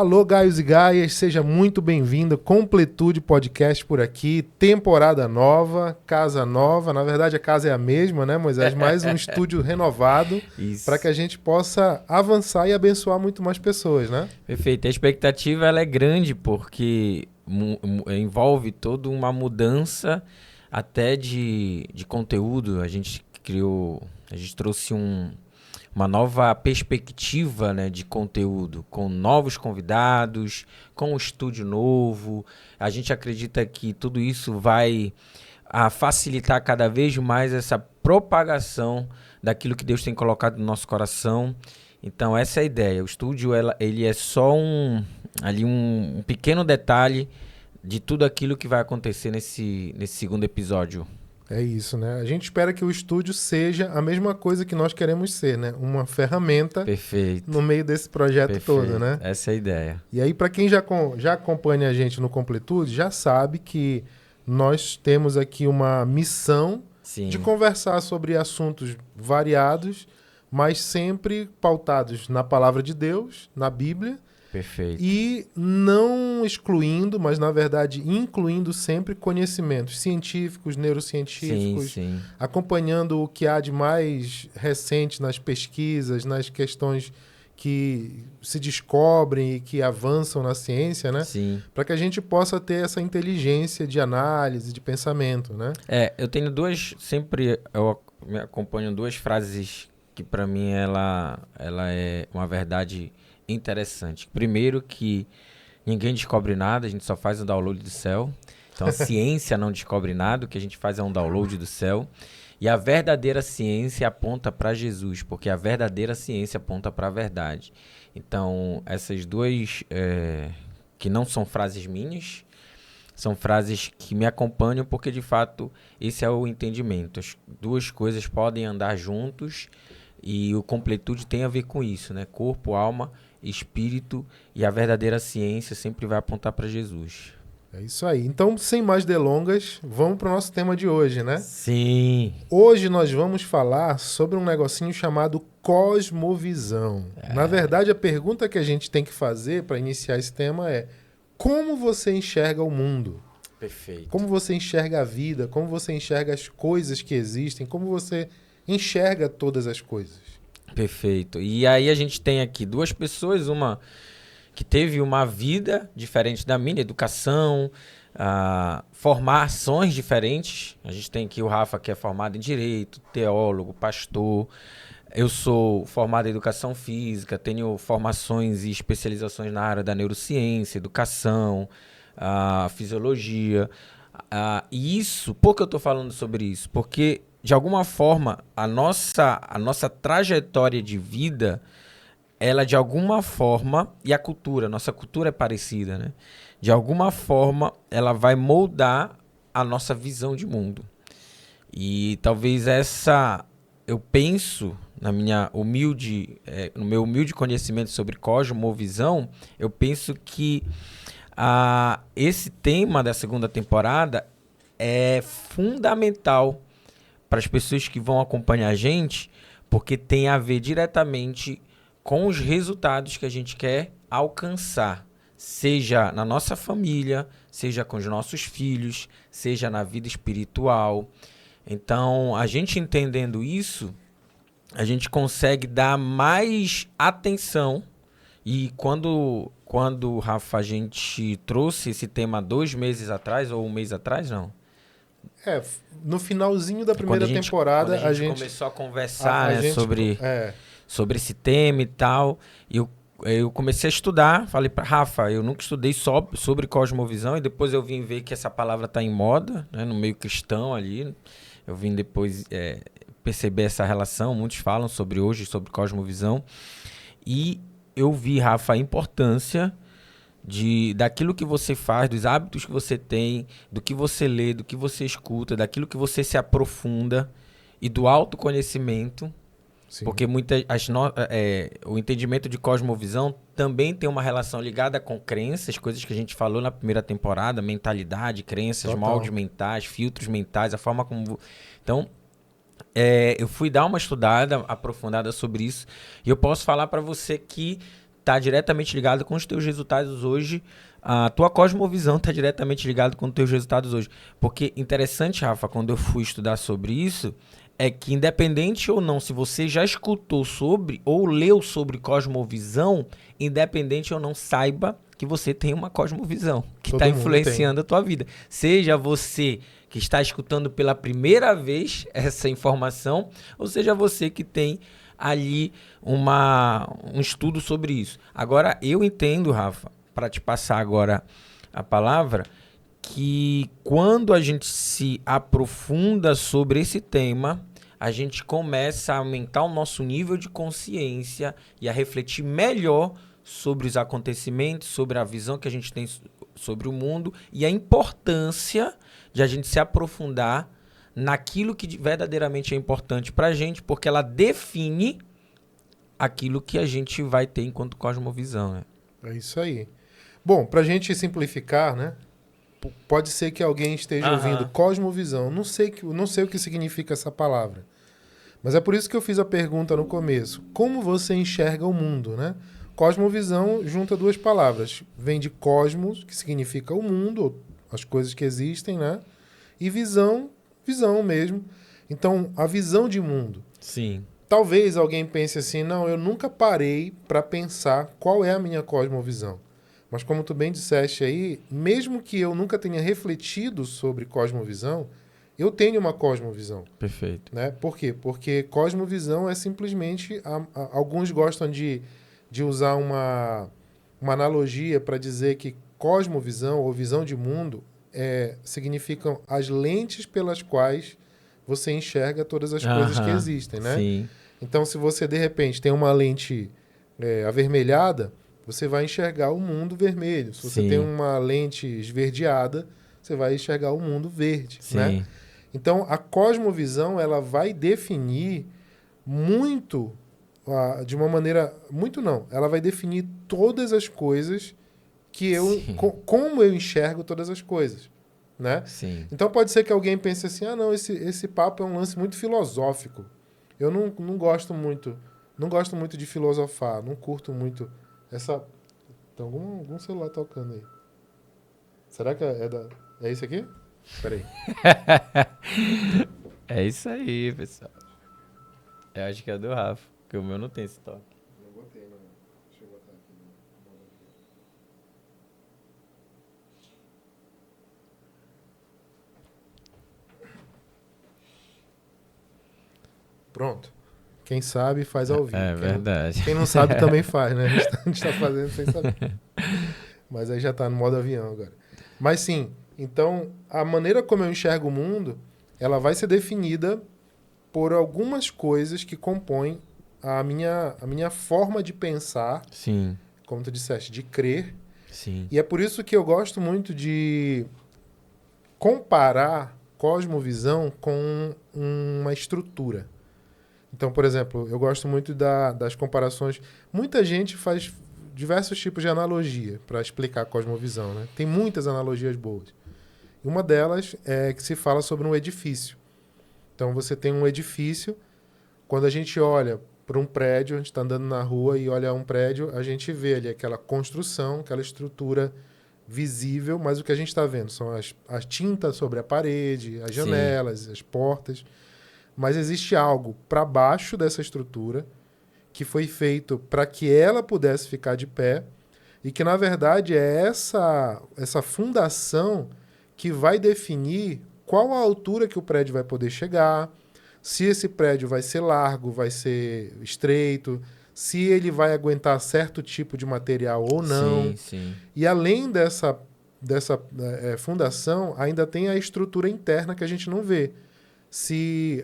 Alô, Gaios e Gaias, seja muito bem-vindo. Completude Podcast por aqui, temporada nova, casa nova. Na verdade, a casa é a mesma, né, Moisés? Mais um estúdio renovado para que a gente possa avançar e abençoar muito mais pessoas, né? Perfeito. A expectativa ela é grande porque envolve toda uma mudança até de conteúdo. A gente trouxe uma nova perspectiva, né, de conteúdo, com novos convidados, com um estúdio novo. A gente acredita que tudo isso vai facilitar cada vez mais essa propagação daquilo que Deus tem colocado no nosso coração. Então, essa é a ideia. O estúdio ele é só um pequeno detalhe de tudo aquilo que vai acontecer nesse segundo episódio. É isso, né? A gente espera que o estúdio seja a mesma coisa que nós queremos ser, né? Uma ferramenta Perfeito. no meio desse projeto Perfeito. todo, né? Essa é a ideia. E aí, para quem já acompanha a gente no Completude, já sabe que nós temos aqui uma missão de conversar sobre assuntos variados, mas sempre pautados na palavra de Deus, na Bíblia. Perfeito. E não excluindo, mas na verdade incluindo sempre conhecimentos científicos, neurocientíficos, acompanhando o que há de mais recente nas pesquisas, nas questões que se descobrem e que avançam na ciência, né? Sim. Para que a gente possa ter essa inteligência de análise, de pensamento, né? Eu tenho eu me acompanho duas frases que para mim ela é uma verdade interessante. Primeiro, que ninguém descobre nada, a gente só faz um download do céu. Então a ciência não descobre nada, o que a gente faz é um download do céu. E a verdadeira ciência aponta para Jesus, porque a verdadeira ciência aponta para a verdade. Então, essas duas, que não são frases minhas, são frases que me acompanham, porque de fato esse é o entendimento. As duas coisas podem andar juntos e o completude tem a ver com isso, né? Corpo, alma, espírito, e a verdadeira ciência sempre vai apontar para Jesus. É isso aí. Então, sem mais delongas, vamos para o nosso tema de hoje, né? Sim. Hoje nós vamos falar sobre um negocinho chamado cosmovisão. Na verdade, a pergunta que a gente tem que fazer para iniciar esse tema é: como você enxerga o mundo? Perfeito. Como você enxerga a vida? Como você enxerga as coisas que existem? Como você enxerga todas as coisas? Perfeito. E aí a gente tem aqui duas pessoas, uma que teve uma vida diferente da minha, educação, formações diferentes. A gente tem aqui o Rafa, que é formado em Direito, teólogo, pastor. Eu sou formado em Educação Física, tenho formações e especializações na área da neurociência, educação, fisiologia. E isso, por que eu estou falando sobre isso? Porque de alguma forma, a nossa trajetória de vida, ela de alguma forma, e nossa cultura é parecida, né? De alguma forma, ela vai moldar a nossa visão de mundo. E talvez eu penso, no meu humilde conhecimento sobre cosmovisão, eu penso que esse tema da segunda temporada é fundamental para as pessoas que vão acompanhar a gente, porque tem a ver diretamente com os resultados que a gente quer alcançar, seja na nossa família, seja com os nossos filhos, seja na vida espiritual. Então, a gente entendendo isso, a gente consegue dar mais atenção. E quando Rafa, a gente trouxe esse tema 2 meses atrás, ou 1 mês atrás, não? No finalzinho da primeira temporada, a gente começou a conversar sobre esse tema e tal. Eu comecei a estudar, falei para Rafa, eu nunca estudei só sobre cosmovisão, e depois eu vim ver que essa palavra está em moda, né, no meio cristão ali. Eu vim depois perceber essa relação, muitos falam sobre cosmovisão. E eu vi, Rafa, a importância daquilo que você faz, dos hábitos que você tem, do que você lê, do que você escuta, daquilo que você se aprofunda e do autoconhecimento. Sim. Porque o entendimento de cosmovisão também tem uma relação ligada com crenças, coisas que a gente falou na primeira temporada, mentalidade, crenças, moldes mentais, filtros mentais, a forma como... Então, eu fui dar uma estudada aprofundada sobre isso, e eu posso falar para você que está diretamente ligado com os teus resultados hoje. A tua cosmovisão está diretamente ligada com os teus resultados hoje. Porque interessante, Rafa, quando eu fui estudar sobre isso, é que independente ou não, se você já escutou sobre ou leu sobre cosmovisão, independente ou não, saiba que você tem uma cosmovisão que está influenciando a tua vida. Seja você que está escutando pela primeira vez essa informação, ou seja você que tem ali um estudo sobre isso. Agora, eu entendo, Rafa, para te passar agora a palavra, que quando a gente se aprofunda sobre esse tema, a gente começa a aumentar o nosso nível de consciência e a refletir melhor sobre os acontecimentos, sobre a visão que a gente tem sobre o mundo e a importância de a gente se aprofundar naquilo que verdadeiramente é importante para a gente, porque ela define aquilo que a gente vai ter enquanto cosmovisão, né? É isso aí. Bom, para a gente simplificar, né? Pode ser que alguém esteja ouvindo cosmovisão. Não sei o que significa essa palavra. Mas é por isso que eu fiz a pergunta no começo. Como você enxerga o mundo, né? Cosmovisão junta duas palavras. Vem de cosmos, que significa o mundo, as coisas que existem, né? E visão mesmo. Então, a visão de mundo. Sim. Talvez alguém pense assim, não, eu nunca parei para pensar qual é a minha cosmovisão. Mas como tu bem disseste aí, mesmo que eu nunca tenha refletido sobre cosmovisão, eu tenho uma cosmovisão. Perfeito. Né? Por quê? Porque cosmovisão é simplesmente... alguns gostam de usar uma analogia para dizer que cosmovisão ou visão de mundo significam as lentes pelas quais você enxerga todas as coisas que existem, né? Sim. Então, se você, de repente, tem uma lente avermelhada, você vai enxergar o mundo vermelho. Se você tem uma lente esverdeada, você vai enxergar o mundo verde, né? Então, a cosmovisão, ela vai definir muito, de uma maneira... Muito não. Ela vai definir todas as coisas que como eu enxergo todas as coisas, né? Sim. Então, pode ser que alguém pense assim, não, esse papo é um lance muito filosófico. Eu não gosto muito... Não gosto muito de filosofar. Não curto muito essa... Tem algum celular tocando aí. Será que é isso aqui? Peraí. É isso aí, pessoal. Eu acho que é do Rafa, porque o meu não tem esse toque. Não botei, não. Deixa eu botar aqui. Pronto. Quem sabe faz ao vivo. É verdade. Quem não sabe também faz, né? A gente tá fazendo sem saber. Mas aí já tá no modo avião agora. Mas sim, então a maneira como eu enxergo o mundo, ela vai ser definida por algumas coisas que compõem a minha forma de pensar. Sim. Como tu disseste, de crer. Sim. E é por isso que eu gosto muito de comparar cosmovisão com uma estrutura. Então, por exemplo, eu gosto muito das comparações. Muita gente faz diversos tipos de analogia para explicar a cosmovisão, né? Tem muitas analogias boas. E uma delas é que se fala sobre um edifício. Então, você tem um edifício. Quando a gente olha para um prédio, a gente está andando na rua e olha um prédio, a gente vê ali aquela construção, aquela estrutura visível, mas o que a gente está vendo são as tintas sobre a parede, as janelas, as portas. Mas existe algo para baixo dessa estrutura que foi feito para que ela pudesse ficar de pé e que, na verdade, é essa fundação que vai definir qual a altura que o prédio vai poder chegar, se esse prédio vai ser largo, vai ser estreito, se ele vai aguentar certo tipo de material ou não. Sim, sim. E além dessa fundação, ainda tem a estrutura interna que a gente não vê. Se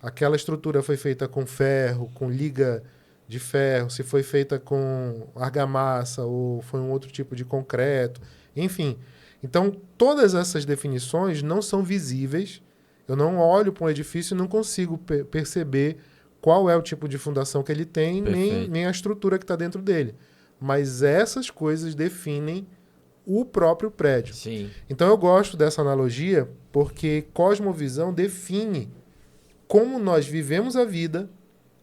aquela estrutura foi feita com ferro, com liga de ferro, se foi feita com argamassa ou foi um outro tipo de concreto, enfim. Então, todas essas definições não são visíveis. Eu não olho para um edifício e não consigo perceber qual é o tipo de fundação que ele tem, nem a estrutura que está dentro dele. Mas essas coisas definem o próprio prédio. Sim. Então, eu gosto dessa analogia porque cosmovisão define como nós vivemos a vida,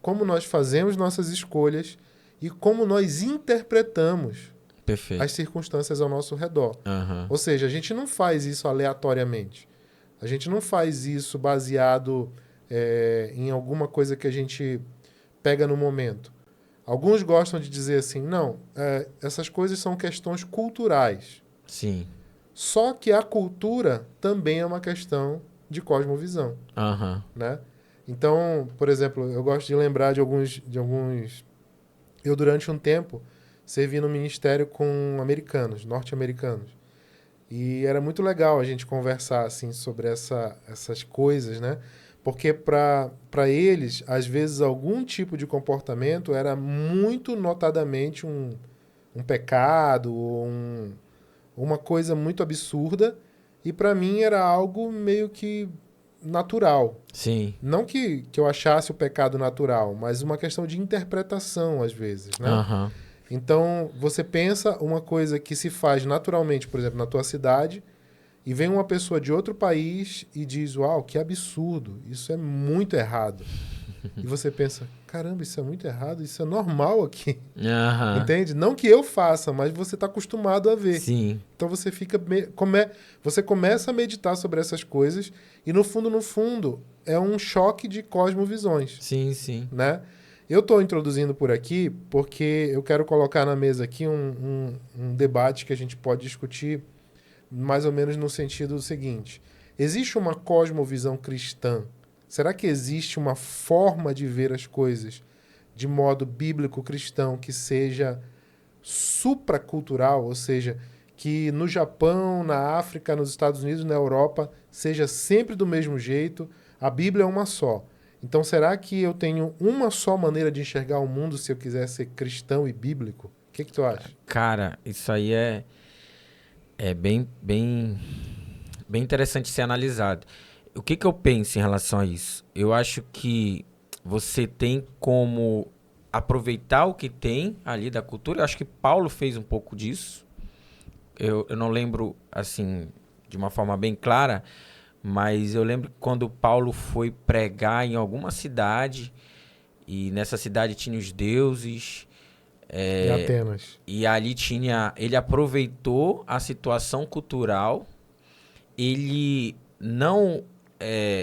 como nós fazemos nossas escolhas e como nós interpretamos Perfeito. as circunstâncias ao nosso redor. Ou seja, a gente não faz isso aleatoriamente. A gente não faz isso baseado em alguma coisa que a gente pega no momento. Alguns gostam de dizer assim, não, essas coisas são questões culturais. Sim. Só que a cultura também é uma questão de cosmovisão. Né? Então, por exemplo, eu gosto de lembrar de alguns... Eu, durante um tempo, servi no ministério com americanos, norte-americanos. E era muito legal a gente conversar assim, sobre essas coisas, né? Porque para eles, às vezes, algum tipo de comportamento era muito notadamente um pecado ou uma coisa muito absurda. E para mim era algo meio que natural. Sim. Não que eu achasse o pecado natural, mas uma questão de interpretação, às vezes, né? Então, você pensa uma coisa que se faz naturalmente, por exemplo, na tua cidade, e vem uma pessoa de outro país e diz, uau, que absurdo, isso é muito errado. E você pensa, caramba, isso é muito errado, isso é normal aqui. Entende? Não que eu faça, mas você está acostumado a ver. Sim. Então você você começa a meditar sobre essas coisas e no fundo, é um choque de cosmovisões. Sim, sim. Né? Eu estou introduzindo por aqui porque eu quero colocar na mesa aqui um debate que a gente pode discutir mais ou menos no sentido seguinte. Existe uma cosmovisão cristã? Será que existe uma forma de ver as coisas de modo bíblico cristão que seja supracultural, ou seja, que no Japão, na África, nos Estados Unidos, na Europa, seja sempre do mesmo jeito? A Bíblia é uma só. Então, será que eu tenho uma só maneira de enxergar o mundo se eu quiser ser cristão e bíblico? O que tu acha? Cara, isso aí é bem interessante ser analisado. O que eu penso em relação a isso? Eu acho que você tem como aproveitar o que tem ali da cultura. Eu acho que Paulo fez um pouco disso. Eu não lembro, assim, de uma forma bem clara, mas eu lembro que quando Paulo foi pregar em alguma cidade, e nessa cidade tinha os deuses... em Atenas. E ali ele aproveitou a situação cultural, ele não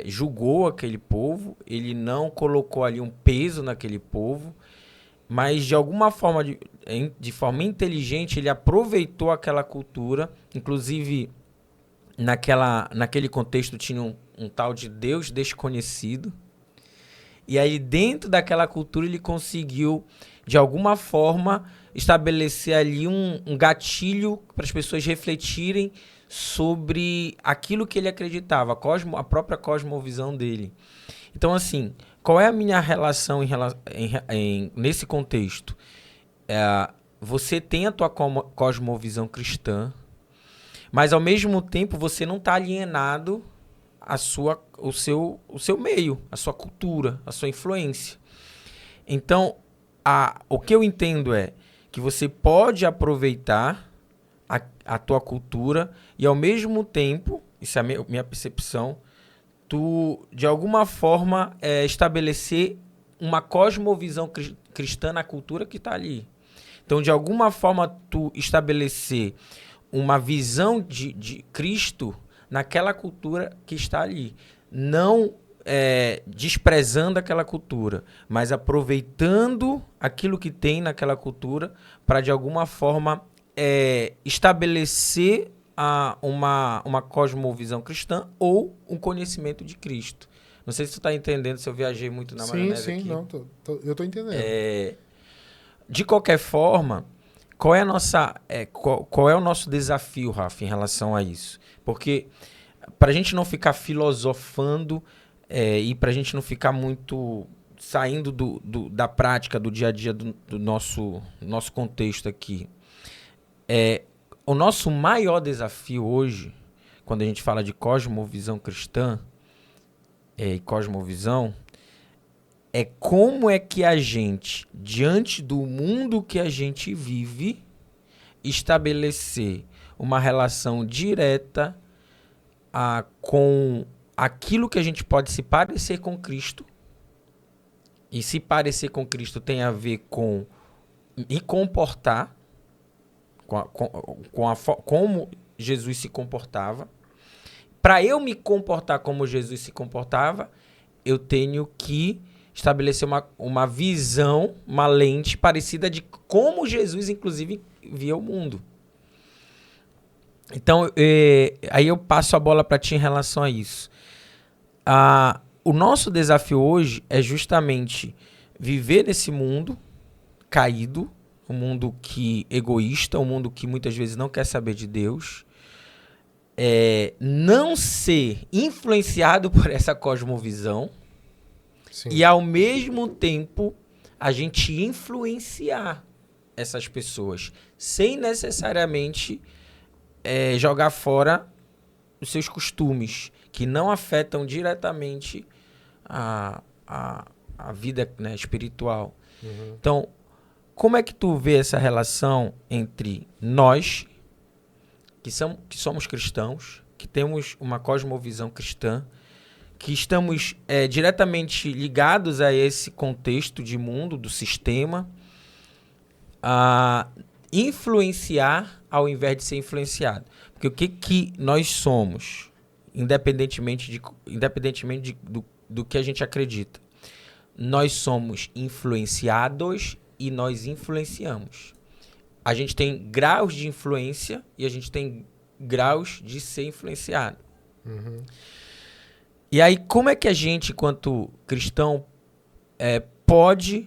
julgou aquele povo, ele não colocou ali um peso naquele povo, mas de alguma forma, de forma inteligente, ele aproveitou aquela cultura. Inclusive, naquele contexto tinha um tal de Deus desconhecido. E aí, dentro daquela cultura, ele conseguiu, de alguma forma, estabelecer ali um gatilho para as pessoas refletirem sobre aquilo que ele acreditava, a própria cosmovisão dele. Então, assim, qual é a minha relação nesse contexto? Você tem a tua cosmovisão cristã, mas, ao mesmo tempo, você não está alienado o seu meio, a sua cultura, a sua influência. Então, o que eu entendo é que você pode aproveitar a tua cultura e, ao mesmo tempo, isso é a minha percepção, tu, de alguma forma, estabelecer uma cosmovisão cristã na cultura que está ali. Então, de alguma forma, tu estabelecer uma visão de Cristo naquela cultura que está ali. Não desprezando aquela cultura, mas aproveitando aquilo que tem naquela cultura para, de alguma forma, estabelecer uma cosmovisão cristã ou um conhecimento de Cristo. Não sei se tu está entendendo, se eu viajei muito na maionese aqui. Sim, não, eu estou entendendo. De qualquer forma, qual é o nosso desafio, Rafa, em relação a isso? Porque, para a gente não ficar filosofando e para a gente não ficar muito saindo da prática, do dia a dia do nosso contexto aqui, o nosso maior desafio hoje, quando a gente fala de cosmovisão cristã e cosmovisão, é como é que a gente, diante do mundo que a gente vive, estabelecer uma relação direta com aquilo que a gente pode se parecer com Cristo. E se parecer com Cristo tem a ver com me comportar como Jesus se comportava. Para eu me comportar como Jesus se comportava, eu tenho que estabelecer uma visão, uma lente parecida de como Jesus, inclusive, via o mundo. Então, aí eu passo a bola para ti em relação a isso. O nosso desafio hoje é justamente viver nesse mundo caído, um mundo egoísta, um mundo que muitas vezes não quer saber de Deus, não ser influenciado por essa cosmovisão. Sim. E, ao mesmo tempo, a gente influenciar essas pessoas sem necessariamente jogar fora os seus costumes, que não afetam diretamente a vida, né, espiritual. Uhum. Então, como é que tu vê essa relação entre nós, que somos cristãos, que temos uma cosmovisão cristã, que estamos diretamente ligados a esse contexto de mundo, do sistema, a influenciar ao invés de ser influenciado? Porque o que nós somos, independentemente do que a gente acredita, nós somos influenciados e nós influenciamos. A gente tem graus de influência e a gente tem graus de ser influenciado. Uhum. E aí, como é que a gente, enquanto cristão, pode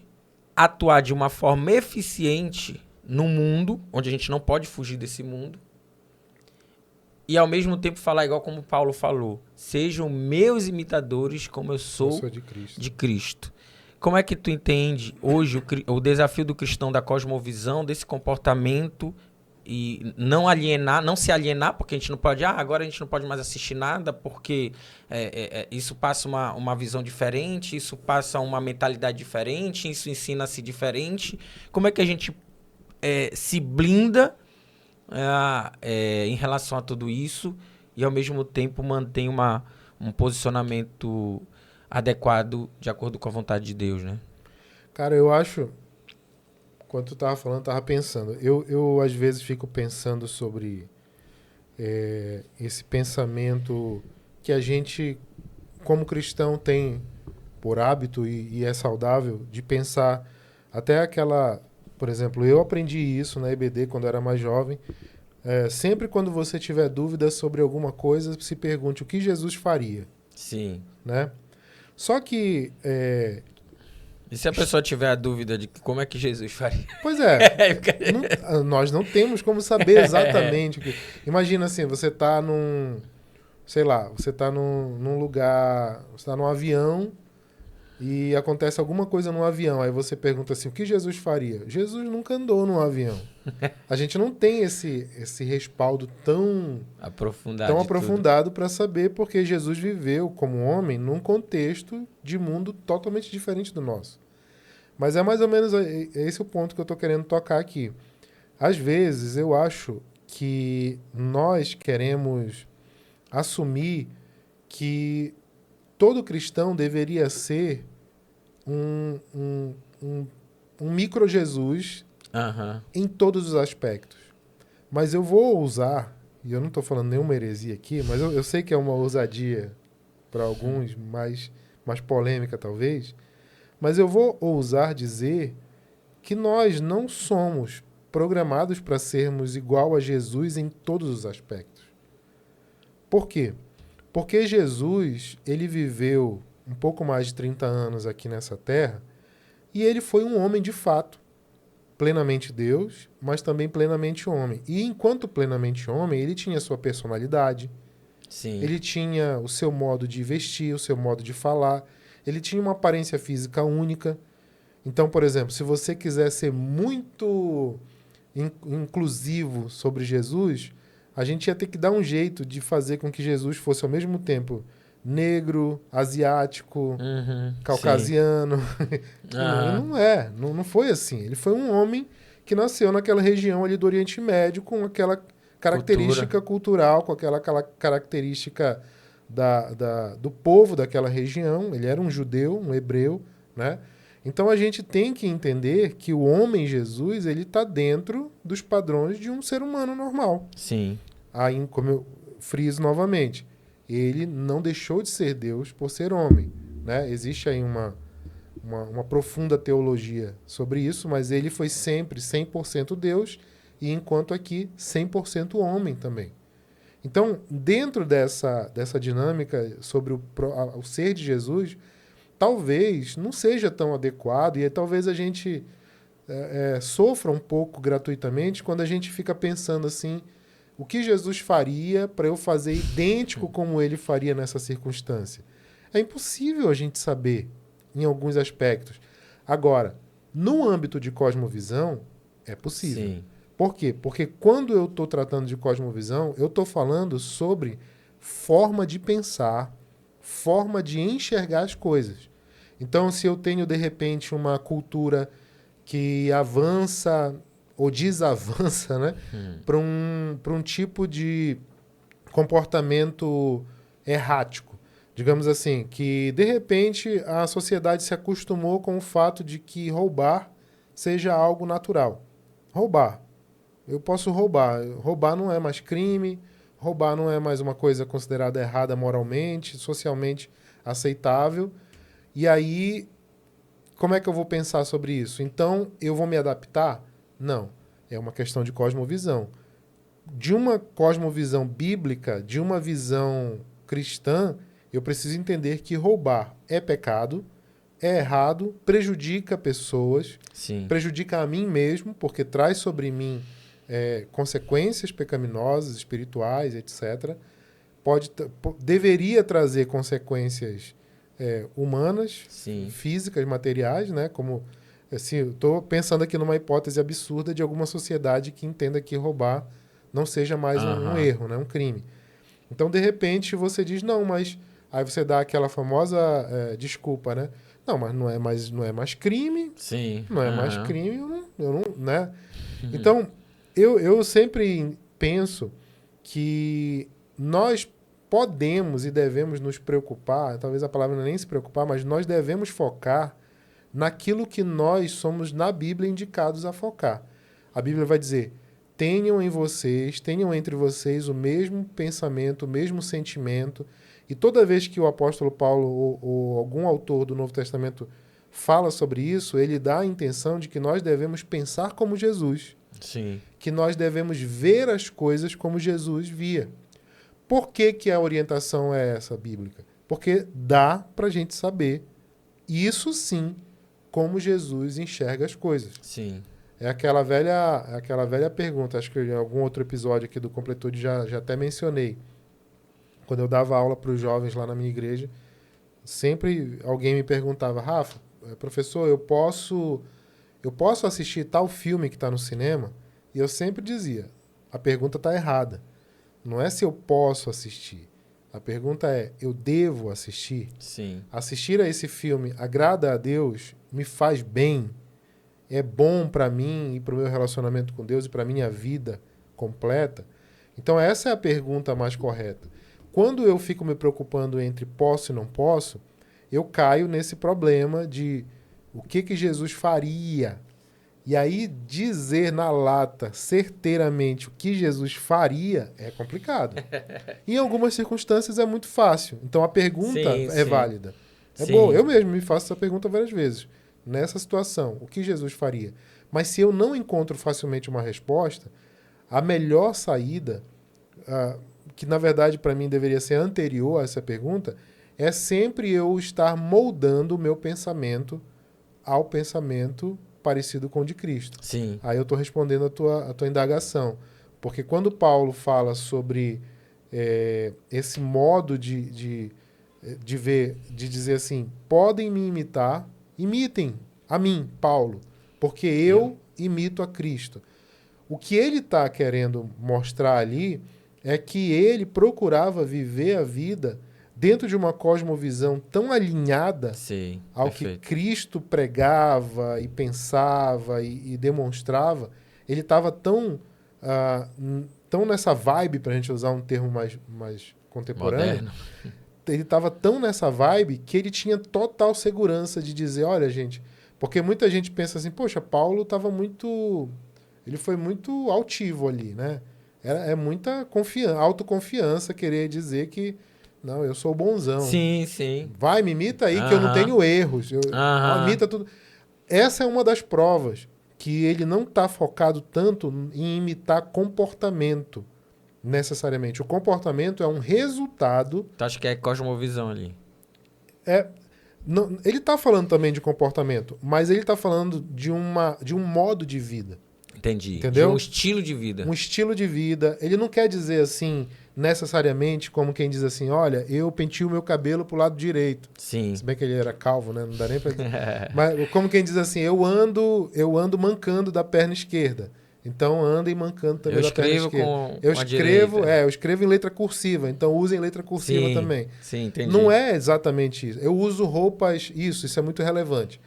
atuar de uma forma eficiente no mundo, onde a gente não pode fugir desse mundo, e ao mesmo tempo falar igual como Paulo falou: sejam meus imitadores como eu sou de Cristo. Como é que tu entende hoje o desafio do cristão da cosmovisão, desse comportamento, e não se alienar, porque a gente não pode, agora a gente não pode mais assistir nada, porque isso passa uma visão diferente, isso passa uma mentalidade diferente, isso ensina-se diferente. Como é que a gente se blinda em relação a tudo isso e, ao mesmo tempo, mantém um posicionamento adequado de acordo com a vontade de Deus, né? Cara, eu acho... Quando tu tava falando, eu tava pensando. Eu às vezes fico pensando sobre esse pensamento que a gente, como cristão, tem por hábito e é saudável de pensar até aquela... Por exemplo, eu aprendi isso na EBD quando eu era mais jovem. Sempre quando você tiver dúvidas sobre alguma coisa, se pergunte o que Jesus faria. Sim. Né? Só que... E se a pessoa tiver a dúvida de como é que Jesus faria? Pois é. Nós não temos como saber exatamente. Imagina assim, você tá num... Sei lá, você tá num lugar... Você tá num avião e acontece alguma coisa no avião. Aí você pergunta assim, o que Jesus faria? Jesus nunca andou num avião. A gente não tem esse respaldo tão aprofundado para saber, porque Jesus viveu como homem num contexto de mundo totalmente diferente do nosso. Mas é mais ou menos esse o ponto que eu estou querendo tocar aqui. Às vezes eu acho que nós queremos assumir que todo cristão deveria ser um micro-Jesus em todos os aspectos. Mas eu vou ousar, e eu não estou falando nenhuma heresia aqui, mas eu sei que é uma ousadia para alguns, mais polêmica talvez, mas eu vou ousar dizer que nós não somos programados para sermos igual a Jesus em todos os aspectos. Por quê? Porque Jesus, ele viveu um pouco mais de 30 anos aqui nessa terra e ele foi um homem de fato, plenamente Deus, mas também plenamente homem. E enquanto plenamente homem, ele tinha sua personalidade, Sim. Ele tinha o seu modo de vestir, o seu modo de falar, ele tinha uma aparência física única. Então, por exemplo, se você quiser ser muito inclusivo sobre Jesus, a gente ia ter que dar um jeito de fazer com que Jesus fosse ao mesmo tempo negro, asiático, caucasiano. Não foi assim. Ele foi um homem que nasceu naquela região ali do Oriente Médio com aquela característica cultural, com aquela característica do povo daquela região. Ele era um judeu, um hebreu, né? Então a gente tem que entender que o homem Jesus, ele está dentro dos padrões de um ser humano normal. Sim. Aí, como eu friso novamente, ele não deixou de ser Deus por ser homem, né? Existe aí uma profunda teologia sobre isso, mas ele foi sempre 100% Deus e, enquanto aqui, 100% homem também. Então, dentro dessa dinâmica sobre o ser de Jesus, talvez não seja tão adequado e talvez a gente sofra um pouco gratuitamente quando a gente fica pensando assim, o que Jesus faria para eu fazer idêntico como ele faria nessa circunstância? É impossível a gente saber em alguns aspectos. Agora, no âmbito de cosmovisão, é possível. Sim. Por quê? Porque quando eu estou tratando de cosmovisão, eu estou falando sobre forma de pensar, forma de enxergar as coisas. Então, se eu tenho, de repente, uma cultura que avança ou desavança, né, para um tipo de comportamento errático, digamos assim, que, de repente, a sociedade se acostumou com o fato de que roubar seja algo natural. Roubar. Eu posso roubar. Roubar não é mais crime, roubar não é mais uma coisa considerada errada moralmente, socialmente aceitável. E aí, como é que eu vou pensar sobre isso? Então, eu vou me adaptar? Não. É uma questão de cosmovisão. De uma cosmovisão bíblica, de uma visão cristã, eu preciso entender que roubar é pecado, é errado, prejudica pessoas, Sim. prejudica a mim mesmo, porque traz sobre mim consequências pecaminosas, espirituais, etc. Deveria trazer consequências humanas, Sim. físicas, materiais, né? Como assim, eu estou pensando aqui numa hipótese absurda de alguma sociedade que entenda que roubar não seja mais um erro, né? Um crime. Então, de repente, você diz, não, mas... Aí você dá aquela famosa desculpa, né? Não, mas não é mais crime. Sim. Não é mais crime, eu não, né? Então, eu sempre penso que nós podemos e devemos nos preocupar, talvez a palavra não é nem se preocupar, mas nós devemos focar naquilo que nós somos, na Bíblia, indicados a focar. A Bíblia vai dizer, tenham entre vocês o mesmo pensamento, o mesmo sentimento. E toda vez que o apóstolo Paulo ou algum autor do Novo Testamento fala sobre isso, ele dá a intenção de que nós devemos pensar como Jesus. Sim. Que nós devemos ver as coisas como Jesus via. Por que a orientação é essa bíblica? Porque dá para a gente saber, isso sim, como Jesus enxerga as coisas. Sim. É aquela velha pergunta, acho que em algum outro episódio aqui do Completude já até mencionei. Quando eu dava aula para os jovens lá na minha igreja, sempre alguém me perguntava, Rafa, professor, eu posso assistir tal filme que está no cinema? E eu sempre dizia, a pergunta está errada. Não é se eu posso assistir. A pergunta é, eu devo assistir? Sim. Assistir a esse filme agrada a Deus? Me faz bem? É bom para mim e para o meu relacionamento com Deus e para a minha vida completa? Então essa é a pergunta mais correta. Quando eu fico me preocupando entre posso e não posso, eu caio nesse problema de o que Jesus faria. E aí dizer na lata certeiramente o que Jesus faria é complicado. Em algumas circunstâncias é muito fácil. Então a pergunta é válida. É boa. Eu mesmo me faço essa pergunta várias vezes. Nessa situação, o que Jesus faria? Mas se eu não encontro facilmente uma resposta, a melhor saída... que na verdade para mim deveria ser anterior a essa pergunta, é sempre eu estar moldando o meu pensamento ao pensamento parecido com o de Cristo. Sim. Aí eu estou respondendo a tua indagação. Porque quando Paulo fala sobre esse modo de ver, de dizer assim, podem me imitar, imitem a mim, Paulo, porque eu imito a Cristo. O que ele está querendo mostrar ali é que ele procurava viver a vida dentro de uma cosmovisão tão alinhada ao que Cristo pregava e pensava e demonstrava. Ele estava tão nessa vibe, para a gente usar um termo mais contemporâneo, moderno. Ele estava tão nessa vibe que ele tinha total segurança de dizer, olha, gente, Porque muita gente pensa assim, poxa, Paulo estava muito... Ele foi muito altivo ali, né? É muita autoconfiança querer dizer que, não, eu sou bonzão. Sim, sim. Vai, me imita aí que eu não tenho erros. Imita tudo. Essa é uma das provas que ele não está focado tanto em imitar comportamento, necessariamente. O comportamento é um resultado... Tu acha que é cosmovisão ali? Não, ele está falando também de comportamento, mas ele está falando de um modo de vida. Entendi. Entendeu? De um estilo de vida. Um estilo de vida. Ele não quer dizer assim, necessariamente, como quem diz assim, olha, eu pentio o meu cabelo pro lado direito. Sim. Se bem que ele era calvo, né? Não dá nem pra dizer. Mas como quem diz assim, eu ando mancando da perna esquerda. Então andem mancando também da perna esquerda. Eu escrevo em letra cursiva, então usem letra cursiva também. Sim, entendi. Não é exatamente isso. Eu uso roupas, isso é muito relevante.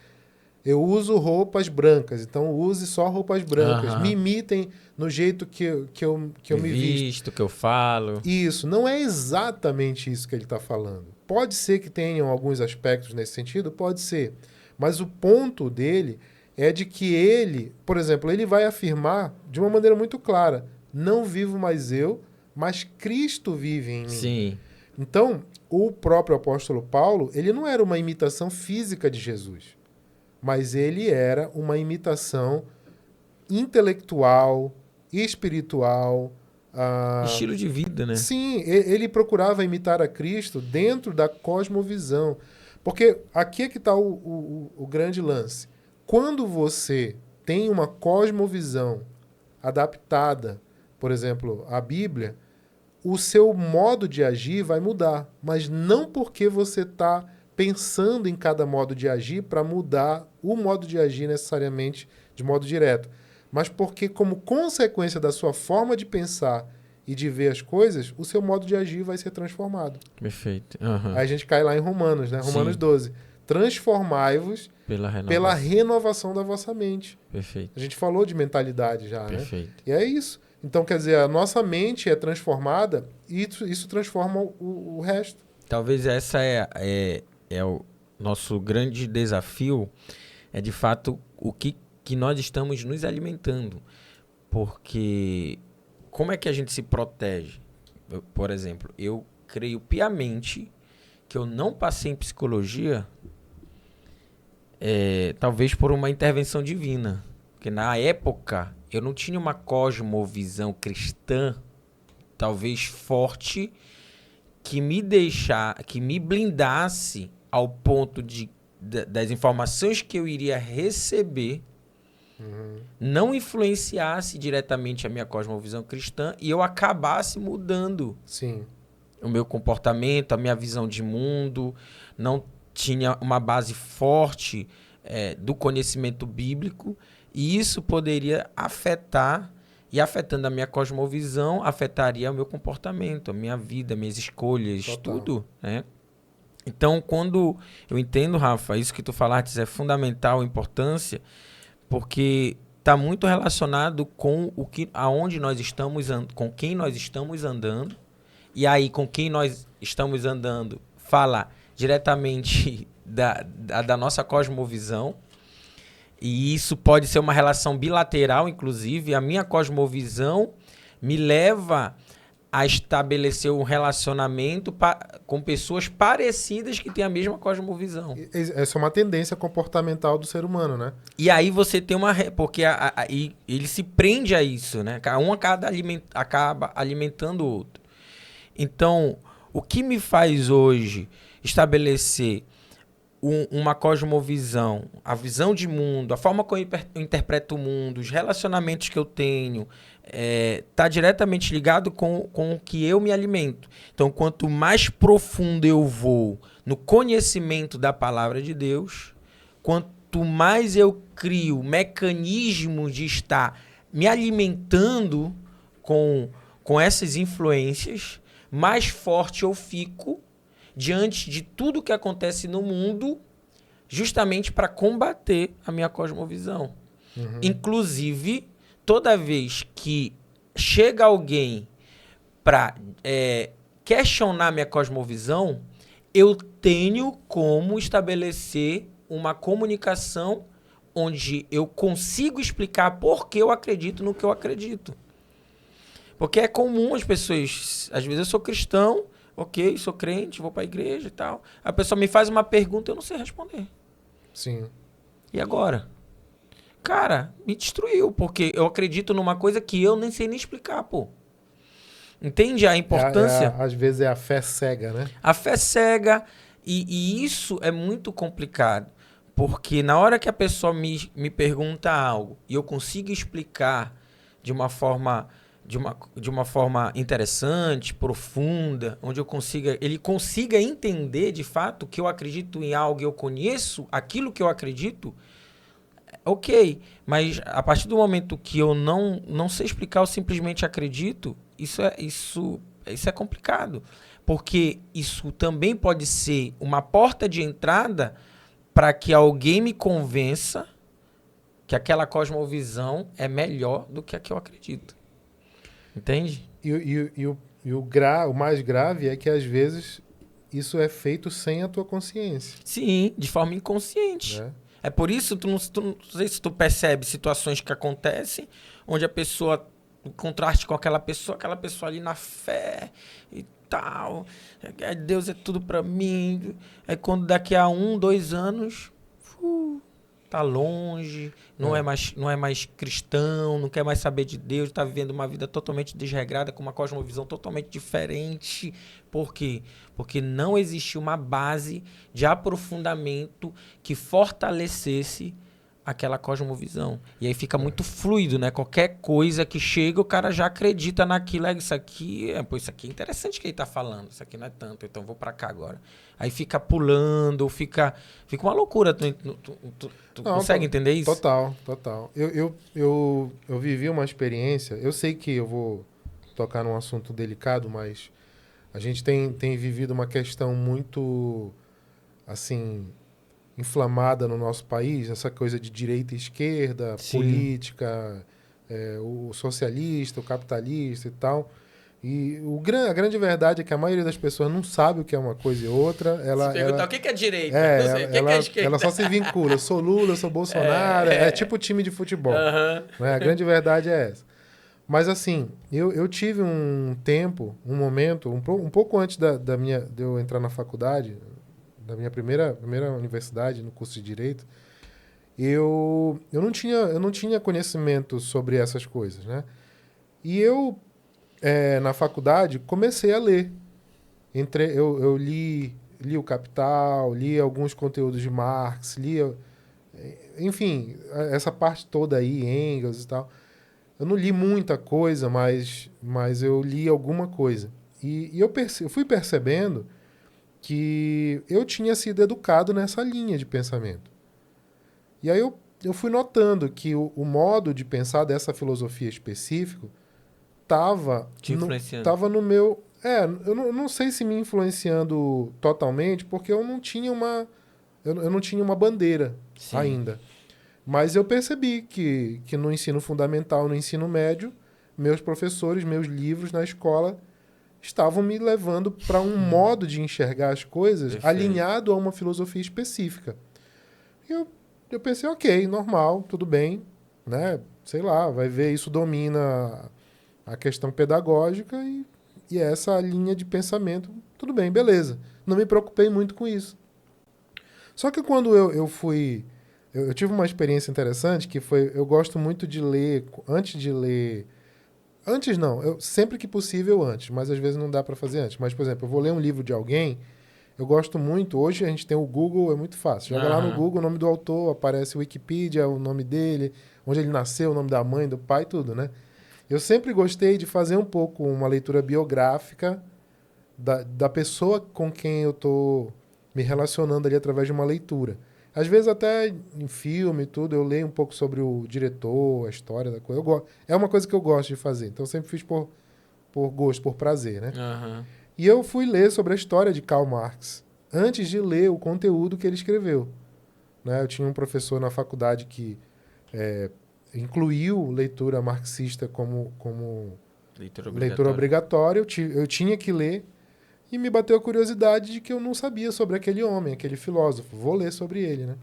Eu uso roupas brancas, então use só roupas brancas. Me imitem no jeito que eu me visto. Que eu falo. Isso, não é exatamente isso que ele está falando. Pode ser que tenham alguns aspectos nesse sentido, pode ser. Mas o ponto dele é de que ele, por exemplo, ele vai afirmar de uma maneira muito clara, não vivo mais eu, mas Cristo vive em mim. Sim. Então, o próprio apóstolo Paulo, ele não era uma imitação física de Jesus. Mas ele era uma imitação intelectual, espiritual. Estilo de vida, né? Sim, ele procurava imitar a Cristo dentro da cosmovisão. Porque aqui é que está o grande lance. Quando você tem uma cosmovisão adaptada, por exemplo, à Bíblia, o seu modo de agir vai mudar. Mas não porque você está pensando em cada modo de agir para mudar o modo de agir necessariamente de modo direto. Mas porque, como consequência da sua forma de pensar e de ver as coisas, o seu modo de agir vai ser transformado. Perfeito. Aí a gente cai lá em Romanos, né? Romanos 12. Transformai-vos pela renovação da vossa mente. Perfeito. A gente falou de mentalidade já, Perfeito. né? E é isso. Então, quer dizer, a nossa mente é transformada e isso transforma o resto. Talvez essa é o nosso grande desafio, é de fato o que nós estamos nos alimentando. Porque como é que a gente se protege? Por exemplo, eu creio piamente que eu não passei em psicologia talvez por uma intervenção divina. Porque na época eu não tinha uma cosmovisão cristã talvez forte que me blindasse ao ponto das informações que eu iria receber não influenciasse diretamente a minha cosmovisão cristã e eu acabasse mudando o meu comportamento, a minha visão de mundo. Não tinha uma base forte do conhecimento bíblico e isso poderia afetar, e afetando a minha cosmovisão, afetaria o meu comportamento, a minha vida, minhas escolhas, tudo, né? Então, quando eu entendo, Rafa, isso que tu falaste é fundamental, a importância, porque está muito relacionado com aonde nós estamos, com quem nós estamos andando, e aí com quem nós estamos andando fala diretamente da nossa cosmovisão, e isso pode ser uma relação bilateral, inclusive. A minha cosmovisão me leva a estabelecer um relacionamento com pessoas parecidas que têm a mesma cosmovisão. Essa é uma tendência comportamental do ser humano, né? E aí você tem porque ele se prende a isso, né? Um acaba alimentando o outro. Então, o que me faz hoje estabelecer uma cosmovisão, a visão de mundo, a forma como eu interpreto o mundo, os relacionamentos que eu tenho, está diretamente ligado com o que eu me alimento. Então, quanto mais profundo eu vou no conhecimento da palavra de Deus, quanto mais eu crio mecanismos de estar me alimentando com essas influências, mais forte eu fico diante de tudo que acontece no mundo, justamente para combater a minha cosmovisão. Inclusive, toda vez que chega alguém para questionar minha cosmovisão, eu tenho como estabelecer uma comunicação onde eu consigo explicar por que eu acredito no que eu acredito. Porque é comum as pessoas... Às vezes eu sou cristão, ok, sou crente, vou para a igreja e tal. A pessoa me faz uma pergunta e eu não sei responder. Sim. E agora? Cara, me destruiu, porque eu acredito numa coisa que eu nem sei nem explicar, pô. Entende a importância? Às vezes é a fé cega, né? A fé cega. E isso é muito complicado. Porque na hora que a pessoa me pergunta algo e eu consigo explicar de uma forma interessante, profunda, onde ele consiga entender de fato que eu acredito em algo e eu conheço aquilo que eu acredito, ok. Mas a partir do momento que eu não sei explicar, eu simplesmente acredito, isso é complicado. Porque isso também pode ser uma porta de entrada para que alguém me convença que aquela cosmovisão é melhor do que a que eu acredito. Entende? O mais grave é que, às vezes, isso é feito sem a tua consciência. Sim, de forma inconsciente. É por isso, não sei se tu percebe situações que acontecem, onde a pessoa, em contraste com aquela pessoa ali na fé e tal, Deus é tudo pra mim. Aí quando daqui a 1, 2 anos, tá longe, não é mais cristão, não quer mais saber de Deus, tá vivendo uma vida totalmente desregrada, com uma cosmovisão totalmente diferente. Por quê? Porque não existia uma base de aprofundamento que fortalecesse aquela cosmovisão. E aí fica muito fluido, né? Qualquer coisa que chega, o cara já acredita naquilo. Isso aqui é interessante que ele tá falando. Isso aqui não é tanto, então vou pra cá agora. Aí fica pulando, fica uma loucura. Tu consegue entender isso? Total. Eu vivi uma experiência, eu sei que eu vou tocar num assunto delicado, mas a gente tem vivido uma questão muito, assim, inflamada no nosso país, essa coisa de direita e esquerda, sim, política, o socialista, o capitalista e tal. E a grande verdade é que a maioria das pessoas não sabe o que é uma coisa e outra. Se perguntar o que é direita, não sei, o que é esquerda. Ela só se vincula. Eu sou Lula, eu sou Bolsonaro. É tipo time de futebol. Né? A grande verdade é essa. Mas assim, eu tive um momento, um pouco antes de eu entrar na faculdade, da minha primeira universidade, no curso de Direito, eu não tinha conhecimento sobre essas coisas, né? E eu, na faculdade, comecei a ler. Eu li o Capital, li alguns conteúdos de Marx, enfim, essa parte toda aí, Engels e tal. Eu não li muita coisa, mas eu li alguma coisa. E eu fui percebendo que eu tinha sido educado nessa linha de pensamento. E aí eu fui notando que o modo de pensar dessa filosofia específica estava no meu... eu não sei se me influenciando totalmente, porque eu não tinha uma bandeira, sim, ainda. Mas eu percebi que no ensino fundamental, no ensino médio, meus professores, meus livros na escola estavam me levando para um modo de enxergar as coisas, perfeito, alinhado a uma filosofia específica. E eu pensei, ok, normal, tudo bem, né? Sei lá, vai ver, isso domina a questão pedagógica e essa linha de pensamento, tudo bem, beleza. Não me preocupei muito com isso. Só que quando eu tive uma experiência interessante, que foi, eu gosto muito de ler, antes não, sempre que possível antes, mas às vezes não dá para fazer antes. Mas, por exemplo, eu vou ler um livro de alguém, eu gosto muito, hoje a gente tem o Google, é muito fácil. Joga lá no Google o nome do autor, aparece o Wikipedia, o nome dele, onde ele nasceu, o nome da mãe, do pai, tudo, né? Eu sempre gostei de fazer um pouco uma leitura biográfica da pessoa com quem eu estou me relacionando ali através de uma leitura. Às vezes até em filme e tudo, eu leio um pouco sobre o diretor, a história da coisa. É uma coisa que eu gosto de fazer. Então eu sempre fiz por gosto, por prazer, né? E eu fui ler sobre a história de Karl Marx antes de ler o conteúdo que ele escreveu. Né? Eu tinha um professor na faculdade que incluiu leitura marxista como leitura obrigatória. Eu tinha que ler. E me bateu a curiosidade de que eu não sabia sobre aquele homem, aquele filósofo. Vou ler sobre ele, né?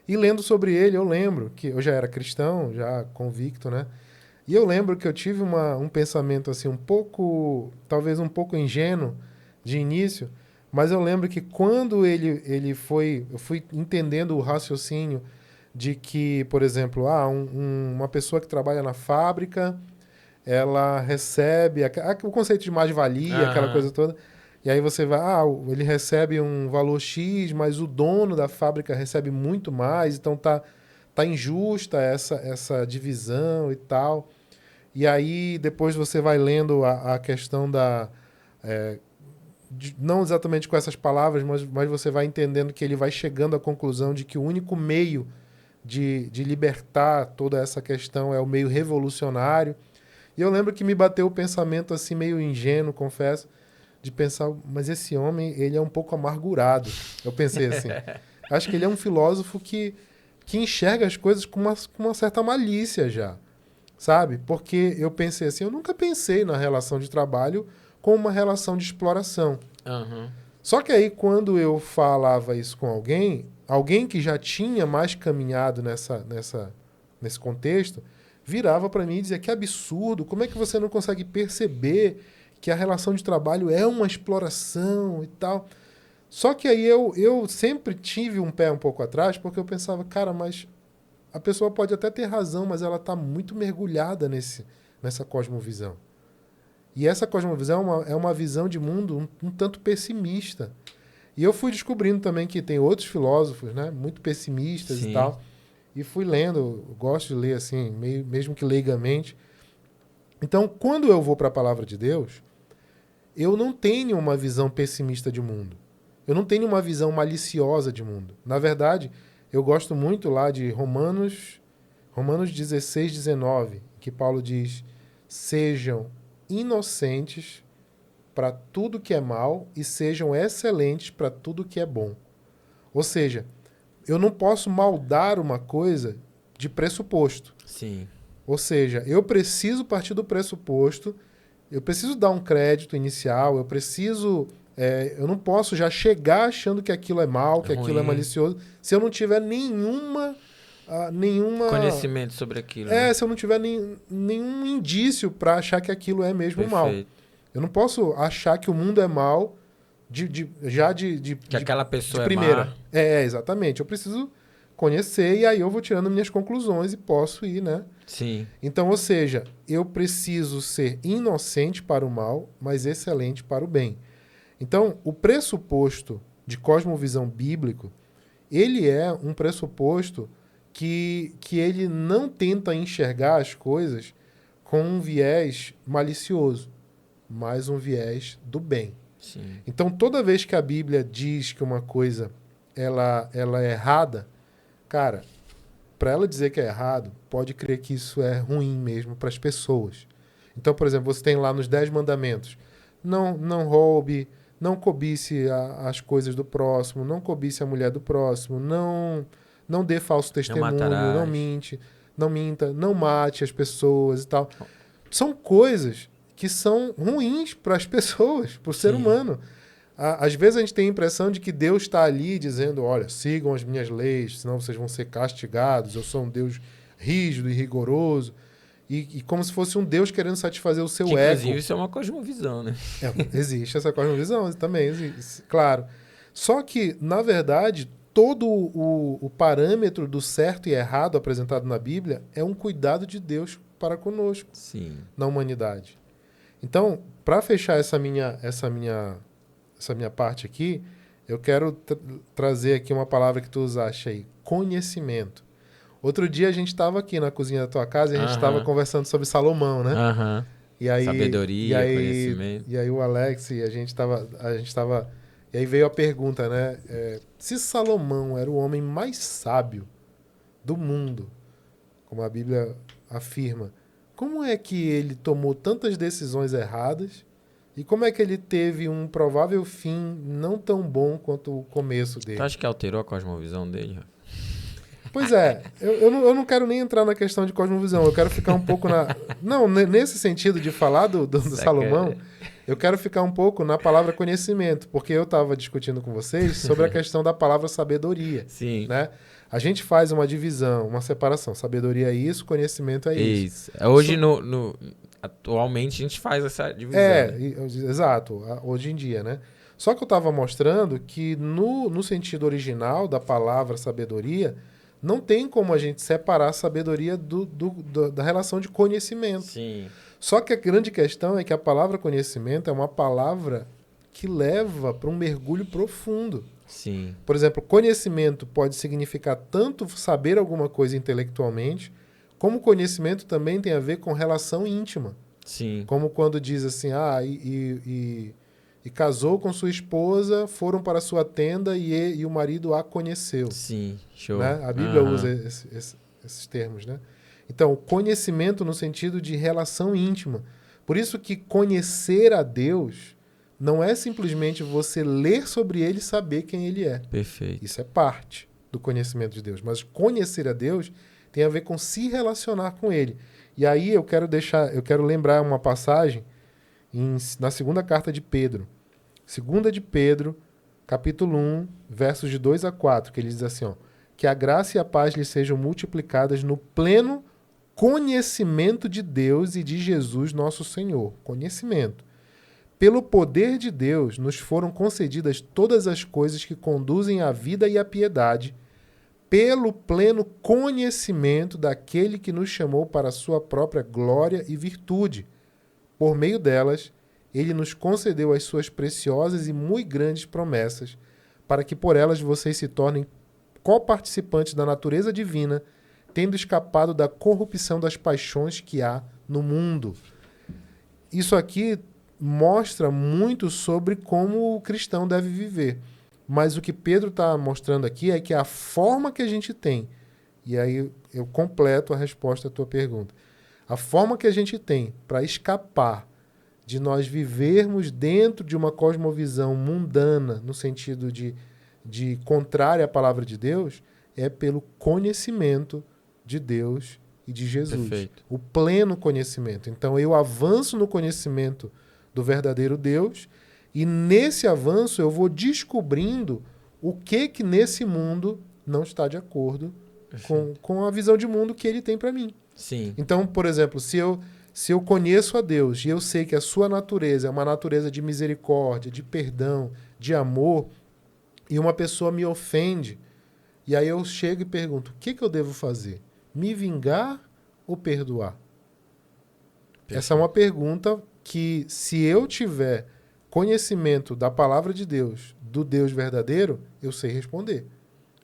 E lendo sobre ele, eu lembro que eu já era cristão, já convicto, né? E eu lembro que eu tive um pensamento assim talvez um pouco ingênuo de início, mas eu lembro que quando eu fui entendendo o raciocínio de que, por exemplo, uma pessoa que trabalha na fábrica, ela recebe o conceito de mais-valia, aquela coisa toda. E aí você vai, ele recebe um valor X, mas o dono da fábrica recebe muito mais, então tá injusta essa divisão e tal. E aí depois você vai lendo a questão não exatamente com essas palavras, mas você vai entendendo que ele vai chegando à conclusão de que o único meio de libertar toda essa questão é o meio revolucionário. E eu lembro que me bateu o pensamento assim meio ingênuo, confesso, de pensar, mas esse homem, ele é um pouco amargurado. Eu pensei assim, acho que ele é um filósofo que enxerga as coisas com uma certa malícia já, sabe? Porque eu pensei assim, eu nunca pensei na relação de trabalho como uma relação de exploração. Uhum. Só que aí, quando eu falava isso com alguém que já tinha mais caminhado nesse contexto, virava para mim e dizia, que absurdo, como é que você não consegue perceber que a relação de trabalho é uma exploração e tal? Só que aí eu sempre tive um pé um pouco atrás, porque eu pensava, cara, mas a pessoa pode até ter razão, mas ela está muito mergulhada nessa cosmovisão. E essa cosmovisão é uma visão de mundo um tanto pessimista. E eu fui descobrindo também que tem outros filósofos, né, muito pessimistas e tal. E fui lendo, eu gosto de ler assim, mesmo que leigamente. Então, quando eu vou para a palavra de Deus, eu não tenho uma visão pessimista de mundo. Eu não tenho uma visão maliciosa de mundo. Na verdade, eu gosto muito lá de Romanos 16, 19, que Paulo diz, sejam inocentes para tudo que é mal e sejam excelentes para tudo que é bom. Ou seja, eu não posso maldar uma coisa de pressuposto. Sim. Ou seja, eu preciso partir do pressuposto, eu preciso dar um crédito inicial, eu não posso já chegar achando que aquilo é mal, que aquilo é malicioso, se eu não tiver nenhuma conhecimento sobre aquilo. Se eu não tiver nenhum indício para achar que aquilo é mesmo mal. Eu não posso achar que o mundo é mal que aquela pessoa de primeira. Má. Exatamente. Eu preciso conhecer e aí eu vou tirando minhas conclusões e posso ir, né? Sim. Então, ou seja, eu preciso ser inocente para o mal, mas excelente para o bem. Então, o pressuposto de cosmovisão bíblico, ele é um pressuposto que ele não tenta enxergar as coisas com um viés malicioso, mas um viés do bem. Sim. Então, toda vez que a Bíblia diz que uma coisa ela é errada, cara, para ela dizer que é errado, pode crer que isso é ruim mesmo para as pessoas. Então, por exemplo, você tem lá nos 10 mandamentos, não roube, não cobice as coisas do próximo, não cobice a mulher do próximo, não dê falso testemunho, não minta, não mate as pessoas e tal. São coisas que são ruins para as pessoas, para o ser humano. Às vezes a gente tem a impressão de que Deus está ali dizendo, olha, sigam as minhas leis, senão vocês vão ser castigados, eu sou um Deus rígido e rigoroso. E como se fosse um Deus querendo satisfazer o seu ego. Inclusive, isso é uma cosmovisão, né? Existe essa cosmovisão também, existe, claro. Só que, na verdade, todo o parâmetro do certo e errado apresentado na Bíblia é um cuidado de Deus para conosco, na humanidade. Então, para fechar essa minha parte aqui, eu quero trazer aqui uma palavra que tu usaste aí, conhecimento. Outro dia a gente estava aqui na cozinha da tua casa e a gente estava conversando sobre Salomão, né? E aí, sabedoria, conhecimento. E aí o Alex, a gente estava... E aí veio a pergunta, né? Se Salomão era o homem mais sábio do mundo, como a Bíblia afirma, como é que ele tomou tantas decisões erradas e como é que ele teve um provável fim não tão bom quanto o começo dele? Tu acha que alterou a cosmovisão dele? Pois é, eu não quero nem entrar na questão de cosmovisão, eu quero ficar um pouco na... Não, nesse sentido de falar do Salomão, eu quero ficar um pouco na palavra conhecimento, porque eu estava discutindo com vocês sobre a questão da palavra sabedoria. Sim. Né? A gente faz uma divisão, uma separação. Sabedoria é isso, conhecimento é isso. Hoje, atualmente, a gente faz essa divisão. Exato. Hoje em dia, né? Só que eu estava mostrando que no sentido original da palavra sabedoria, não tem como a gente separar a sabedoria da relação de conhecimento. Sim. Só que a grande questão é que a palavra conhecimento é uma palavra que leva para um mergulho profundo. Sim. Por exemplo, conhecimento pode significar tanto saber alguma coisa intelectualmente, como conhecimento também tem a ver com relação íntima. Sim. Como quando diz assim, e casou com sua esposa, foram para sua tenda e o marido a conheceu. Sim, show. Né? A Bíblia usa esses termos, né? Então, conhecimento no sentido de relação íntima. Por isso que conhecer a Deus não é simplesmente você ler sobre ele e saber quem ele é. Perfeito. Isso é parte do conhecimento de Deus. Mas conhecer a Deus tem a ver com se relacionar com ele. E aí eu quero lembrar uma passagem na segunda carta de Pedro. Segunda de Pedro, capítulo 1, versos de 2 a 4, que ele diz assim, que a graça e a paz lhe sejam multiplicadas no pleno conhecimento de Deus e de Jesus nosso Senhor. Conhecimento. Pelo poder de Deus, nos foram concedidas todas as coisas que conduzem à vida e à piedade, pelo pleno conhecimento daquele que nos chamou para a sua própria glória e virtude. Por meio delas, ele nos concedeu as suas preciosas e muito grandes promessas, para que por elas vocês se tornem coparticipantes da natureza divina, tendo escapado da corrupção das paixões que há no mundo. Isso aqui mostra muito sobre como o cristão deve viver. Mas o que Pedro está mostrando aqui é que a forma que a gente tem, e aí eu completo a resposta à tua pergunta, a forma que a gente tem para escapar de nós vivermos dentro de uma cosmovisão mundana, no sentido de contrária à palavra de Deus, é pelo conhecimento de Deus e de Jesus. Perfeito. O pleno conhecimento. Então eu avanço no conhecimento do verdadeiro Deus, e nesse avanço eu vou descobrindo o que nesse mundo não está de acordo com a visão de mundo que ele tem para mim. Sim. Então, por exemplo, se eu conheço a Deus e eu sei que a sua natureza é uma natureza de misericórdia, de perdão, de amor, e uma pessoa me ofende, e aí eu chego e pergunto, o que eu devo fazer? Me vingar ou perdoar? Perfeito. Essa é uma pergunta que, se eu tiver conhecimento da palavra de Deus, do Deus verdadeiro, eu sei responder.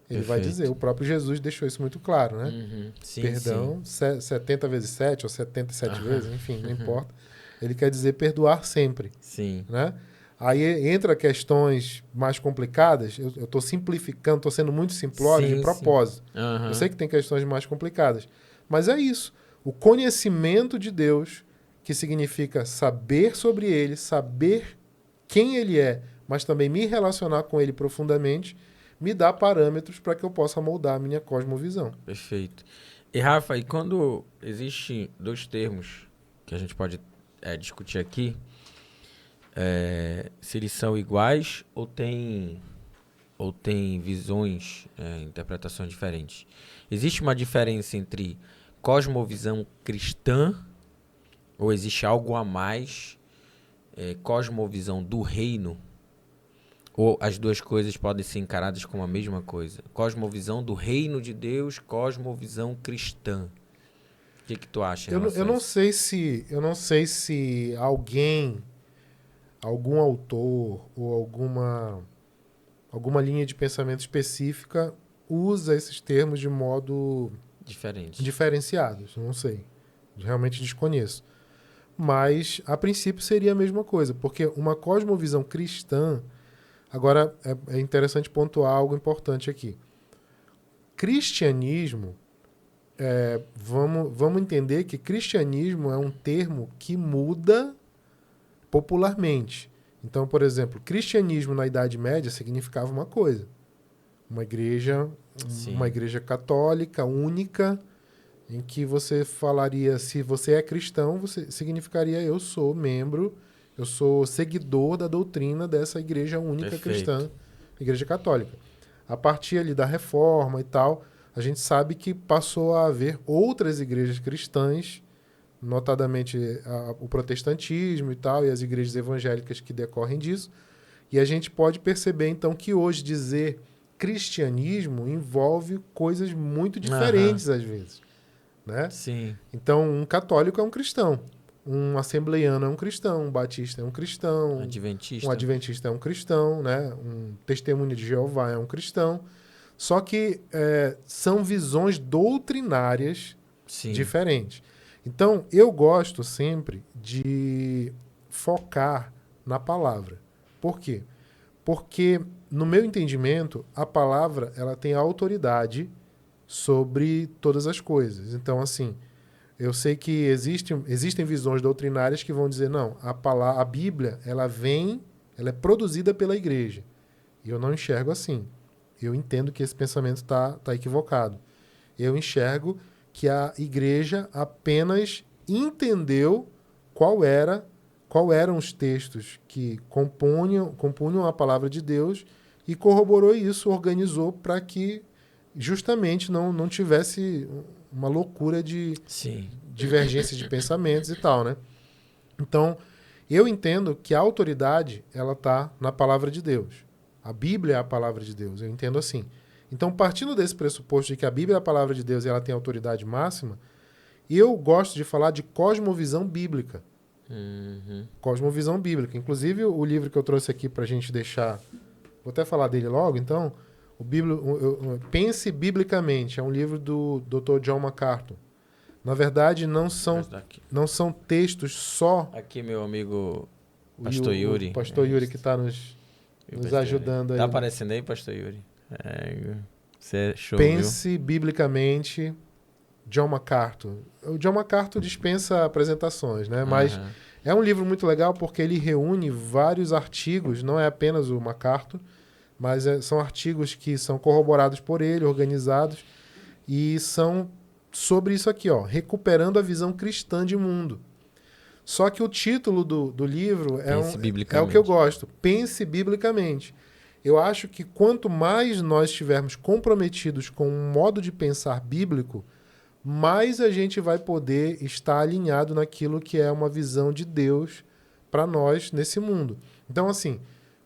Ele Perfeito. Vai dizer, o próprio Jesus deixou isso muito claro, né? Uhum. Sim, perdão, 70 vezes 7 ou 77 vezes, enfim, não importa. Ele quer dizer perdoar sempre. Sim. Né? Aí entra questões mais complicadas, eu estou simplificando, estou sendo muito simplório de propósito. Uhum. Eu sei que tem questões mais complicadas, mas é isso. O conhecimento de Deus, que significa saber sobre ele, saber quem ele é, mas também me relacionar com ele profundamente, me dá parâmetros para que eu possa moldar a minha cosmovisão. Perfeito. E, Rafa, e quando existem dois termos que a gente pode discutir aqui, se eles são iguais ou tem visões, interpretações diferentes? Existe uma diferença entre cosmovisão cristã ou existe algo a mais, cosmovisão do reino? Ou as duas coisas podem ser encaradas como a mesma coisa? Cosmovisão do reino de Deus, cosmovisão cristã. O que tu acha? Eu não sei se algum autor ou alguma linha de pensamento específica usa esses termos de modo diferenciados. Não sei. Realmente desconheço. Mas, a princípio, seria a mesma coisa. Porque uma cosmovisão cristã... Agora, é interessante pontuar algo importante aqui. Cristianismo, vamos entender que cristianismo é um termo que muda popularmente. Então, por exemplo, cristianismo na Idade Média significava uma coisa. Uma igreja católica, única, em que você falaria, se você é cristão, significaria eu sou membro... Eu sou seguidor da doutrina dessa igreja única cristã, igreja católica. A partir ali da reforma e tal, a gente sabe que passou a haver outras igrejas cristãs, notadamente o protestantismo e tal, e as igrejas evangélicas que decorrem disso. E a gente pode perceber, então, que hoje dizer cristianismo envolve coisas muito diferentes, às vezes. Né? Sim. Então, um católico é um cristão, um assembleiano é um cristão, um batista é um cristão, um adventista é um cristão, né? Um testemunho de Jeová é um cristão. Só que são visões doutrinárias diferentes. Então, eu gosto sempre de focar na palavra. Por quê? Porque, no meu entendimento, a palavra ela tem autoridade sobre todas as coisas. Então, assim, eu sei que existem visões doutrinárias que vão dizer, não, a Bíblia, ela é produzida pela igreja. E eu não enxergo assim. Eu entendo que esse pensamento está equivocado. Eu enxergo que a igreja apenas entendeu qual eram os textos que compunham a palavra de Deus e corroborou isso, organizou para que justamente não tivesse uma loucura de divergência de pensamentos e tal, né? Então, eu entendo que a autoridade ela está na palavra de Deus. A Bíblia é a palavra de Deus, eu entendo assim. Então, partindo desse pressuposto de que a Bíblia é a palavra de Deus e ela tem autoridade máxima, eu gosto de falar de cosmovisão bíblica. Cosmovisão bíblica. Inclusive, o livro que eu trouxe aqui para a gente deixar... Vou até falar dele logo, então. Pense Biblicamente. É um livro do Dr. John MacArthur. Na verdade, não são textos só... Aqui, meu amigo Pastor Yuri. O Pastor Yuri que está nos ajudando aí. Tá aparecendo aí, Pastor Yuri? Você é show, Pense Biblicamente... John MacArthur. O John MacArthur dispensa apresentações, né? Mas é um livro muito legal porque ele reúne vários artigos, não é apenas o MacArthur, mas são artigos que são corroborados por ele, organizados, e são sobre isso aqui, ó, recuperando a visão cristã de mundo. Só que o título do livro é o que eu gosto. Pense biblicamente. Eu acho que quanto mais nós estivermos comprometidos com um modo de pensar bíblico, mais a gente vai poder estar alinhado naquilo que é uma visão de Deus para nós nesse mundo. Então, assim,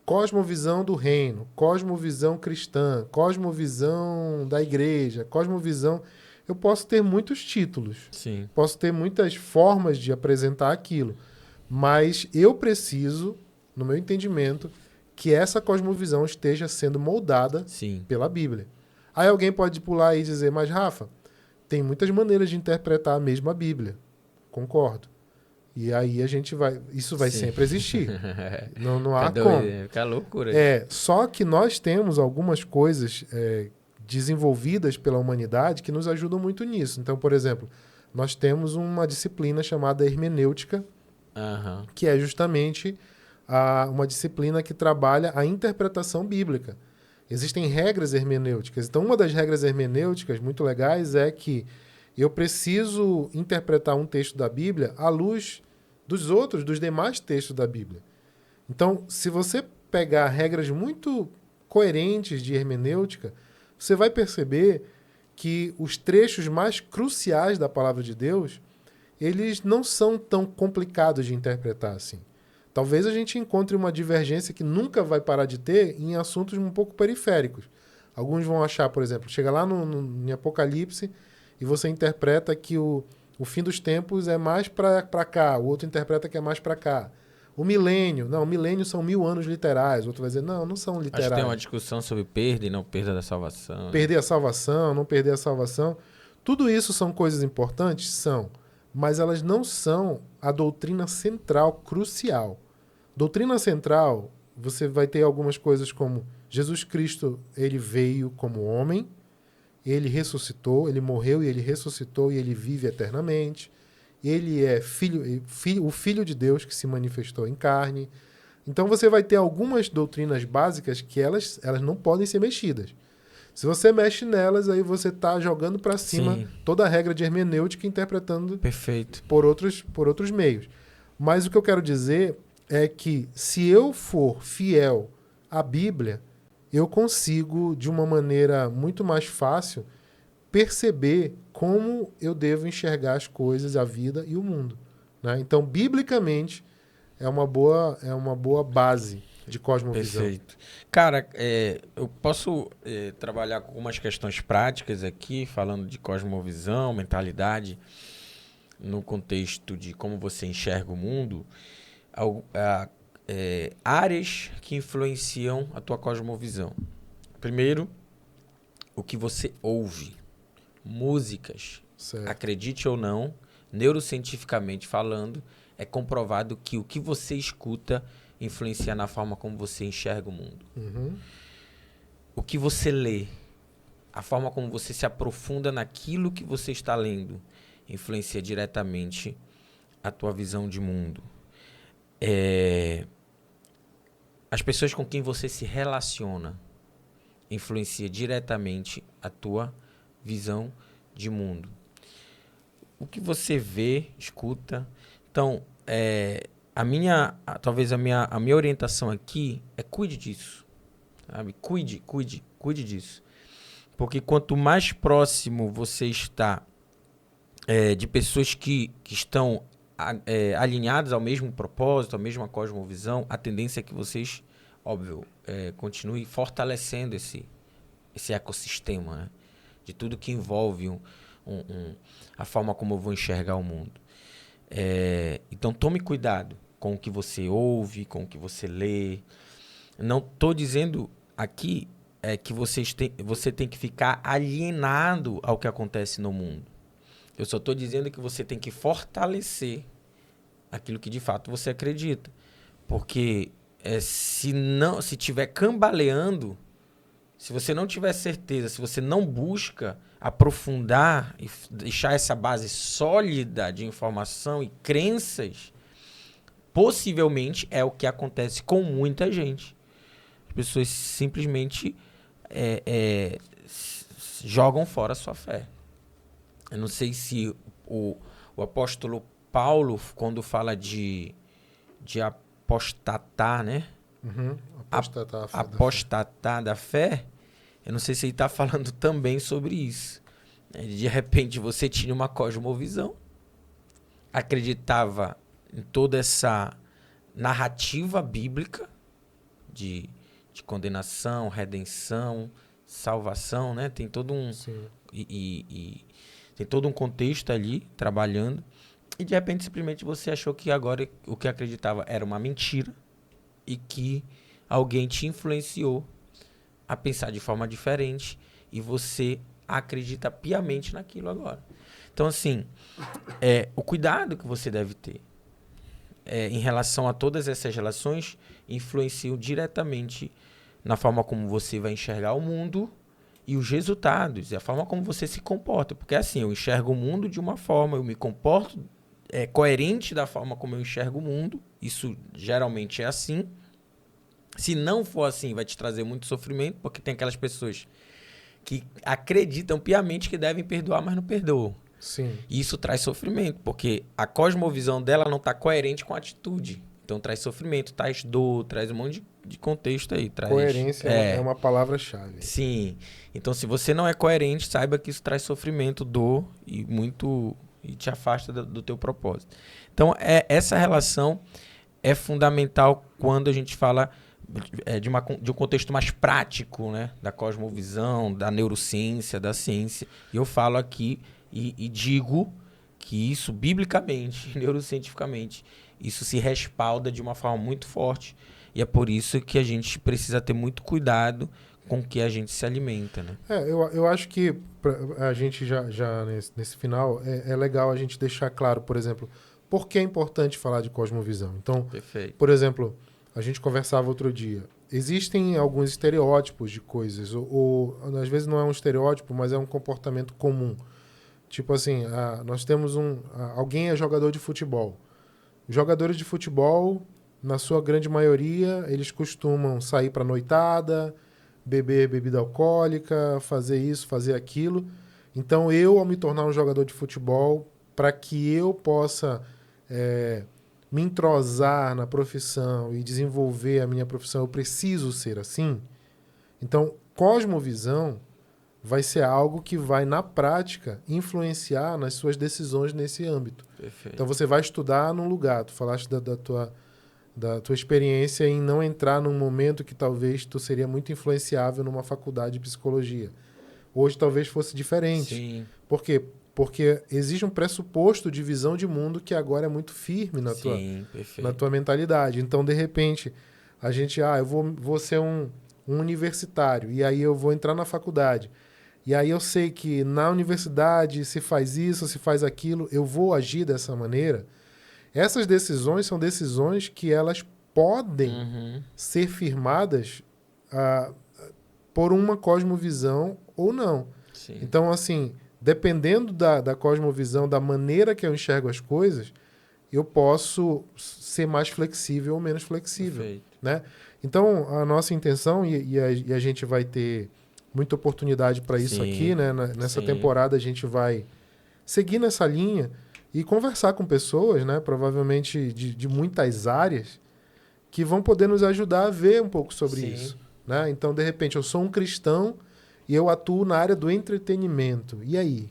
cosmovisão do reino, cosmovisão cristã, cosmovisão da igreja, cosmovisão... Eu posso ter muitos títulos, posso ter muitas formas de apresentar aquilo, mas eu preciso, no meu entendimento, que essa cosmovisão esteja sendo moldada pela Bíblia. Aí alguém pode pular aí e dizer, mas Rafa, tem muitas maneiras de interpretar a mesma Bíblia. Concordo. E aí a gente vai... Isso vai sempre existir. Não há como. Fica loucura. Só que nós temos algumas coisas desenvolvidas pela humanidade que nos ajudam muito nisso. Então, por exemplo, nós temos uma disciplina chamada hermenêutica, que é justamente uma disciplina que trabalha a interpretação bíblica. Existem regras hermenêuticas. Então, uma das regras hermenêuticas muito legais é que eu preciso interpretar um texto da Bíblia à luz dos demais textos da Bíblia. Então, se você pegar regras muito coerentes de hermenêutica, você vai perceber que os trechos mais cruciais da palavra de Deus, eles não são tão complicados de interpretar assim. Talvez a gente encontre uma divergência que nunca vai parar de ter em assuntos um pouco periféricos. Alguns vão achar, por exemplo, chega lá em Apocalipse e você interpreta que o fim dos tempos é mais para cá, o outro interpreta que é mais para cá. O milênio são 1000 anos literais. O outro vai dizer, não são literais. Acho que tem uma discussão sobre perda e não perda da salvação. Perder a salvação, não perder a salvação. Tudo isso são coisas importantes? São. Mas elas não são a doutrina central, crucial. Doutrina central, você vai ter algumas coisas como Jesus Cristo, ele veio como homem, ele ressuscitou, ele morreu e ele ressuscitou e ele vive eternamente. Ele é o Filho de Deus que se manifestou em carne. Então você vai ter algumas doutrinas básicas que elas não podem ser mexidas. Se você mexe nelas, aí você está jogando para cima toda a regra de hermenêutica, interpretando por outros meios. Mas o que eu quero dizer é que se eu for fiel à Bíblia, eu consigo, de uma maneira muito mais fácil, perceber como eu devo enxergar as coisas, a vida e o mundo. Né? Então, biblicamente, é uma boa base de cosmovisão. Perfeito. Cara, eu posso trabalhar com algumas questões práticas aqui, falando de cosmovisão, mentalidade, no contexto de como você enxerga o mundo, áreas que influenciam a tua cosmovisão. Primeiro, o que você ouve. Músicas, Certo. Acredite ou não, neurocientificamente falando, é comprovado que o que você escuta influencia na forma como você enxerga o mundo. Uhum. O que você lê, a forma como você se aprofunda naquilo que você está lendo, influencia diretamente a tua visão de mundo. As pessoas com quem você se relaciona influencia diretamente a tua visão de mundo. O que você vê, escuta. Então, talvez a minha orientação aqui é cuide disso. Sabe? Cuide disso. Porque quanto mais próximo você está de pessoas que estão alinhadas ao mesmo propósito, à mesma cosmovisão, a tendência é que vocês, óbvio, continuem fortalecendo esse ecossistema, né? De tudo que envolve a forma como eu vou enxergar o mundo. Então, tome cuidado com o que você ouve, com o que você lê. Não estou dizendo aqui que você tem que ficar alienado ao que acontece no mundo. Eu só estou dizendo que você tem que fortalecer aquilo que de fato você acredita. Porque se estiver cambaleando, se você não tiver certeza, se você não busca aprofundar e deixar essa base sólida de informação e crenças, possivelmente é o que acontece com muita gente. As pessoas simplesmente jogam fora a sua fé. Eu não sei se o apóstolo Paulo, quando fala de apostatar, né? Uhum. Apostatar da fé, eu não sei se ele está falando também sobre isso. De repente você tinha uma cosmovisão, acreditava em toda essa narrativa bíblica de condenação, redenção, salvação, né? Tem todo um tem todo um contexto ali trabalhando, e de repente simplesmente você achou que agora o que acreditava era uma mentira e que alguém te influenciou a pensar de forma diferente e você acredita piamente naquilo agora. Então, assim, o cuidado que você deve ter em relação a todas essas relações influenciam diretamente na forma como você vai enxergar o mundo e os resultados, e a forma como você se comporta. Porque, assim, eu enxergo o mundo de uma forma, eu me comporto coerente da forma como eu enxergo o mundo. Isso geralmente é assim. Se não for assim, vai te trazer muito sofrimento, porque tem aquelas pessoas que acreditam piamente que devem perdoar, mas não perdoam. Sim. E isso traz sofrimento, porque a cosmovisão dela não está coerente com a atitude. Então traz sofrimento, traz dor, traz um monte de contexto aí. Coerência é uma palavra-chave. Sim. Então, se você não é coerente, saiba que isso traz sofrimento, dor e te afasta do teu propósito. Então, essa relação é fundamental quando a gente fala de um contexto mais prático, né? Da cosmovisão, da neurociência, da ciência. E eu falo aqui e digo que isso, biblicamente, neurocientificamente, isso se respalda de uma forma muito forte. E é por isso que a gente precisa ter muito cuidado com o que a gente se alimenta, né? Eu acho que a gente já nesse final é legal a gente deixar claro, por exemplo, por que é importante falar de cosmovisão. Então, Perfeito. Por exemplo, a gente conversava outro dia. Existem alguns estereótipos de coisas, ou às vezes não é um estereótipo, mas é um comportamento comum. Tipo assim, nós temos alguém é jogador de futebol. Os jogadores de futebol, na sua grande maioria, eles costumam sair para noitada, beber bebida alcoólica, fazer isso, fazer aquilo. Então, ao me tornar um jogador de futebol, para que eu possa me entrosar na profissão e desenvolver a minha profissão, eu preciso ser assim. Então, cosmovisão vai ser algo que vai, na prática, influenciar nas suas decisões nesse âmbito. Perfeito. Então, você vai estudar num lugar. Tu falaste da tua experiência em não entrar num momento que talvez tu seria muito influenciável numa faculdade de psicologia. Hoje talvez fosse diferente. Sim. Por quê? Porque existe um pressuposto de visão de mundo que agora é muito firme na tua mentalidade. Então, de repente, a gente... eu vou ser um universitário. E aí eu vou entrar na faculdade. E aí eu sei que na universidade se faz isso, se faz aquilo. Eu vou agir dessa maneira. Essas decisões são decisões que elas podem ser firmadas por uma cosmovisão ou não. Sim. Então, assim, dependendo da cosmovisão, da maneira que eu enxergo as coisas, eu posso ser mais flexível ou menos flexível. Perfeito. Né? Então, a nossa intenção, e a gente vai ter muita oportunidade para isso aqui, né? Nessa temporada a gente vai seguir nessa linha e conversar com pessoas, né? Provavelmente de muitas áreas, que vão poder nos ajudar a ver um pouco sobre isso. Né? Então, de repente, eu sou um cristão e eu atuo na área do entretenimento. E aí?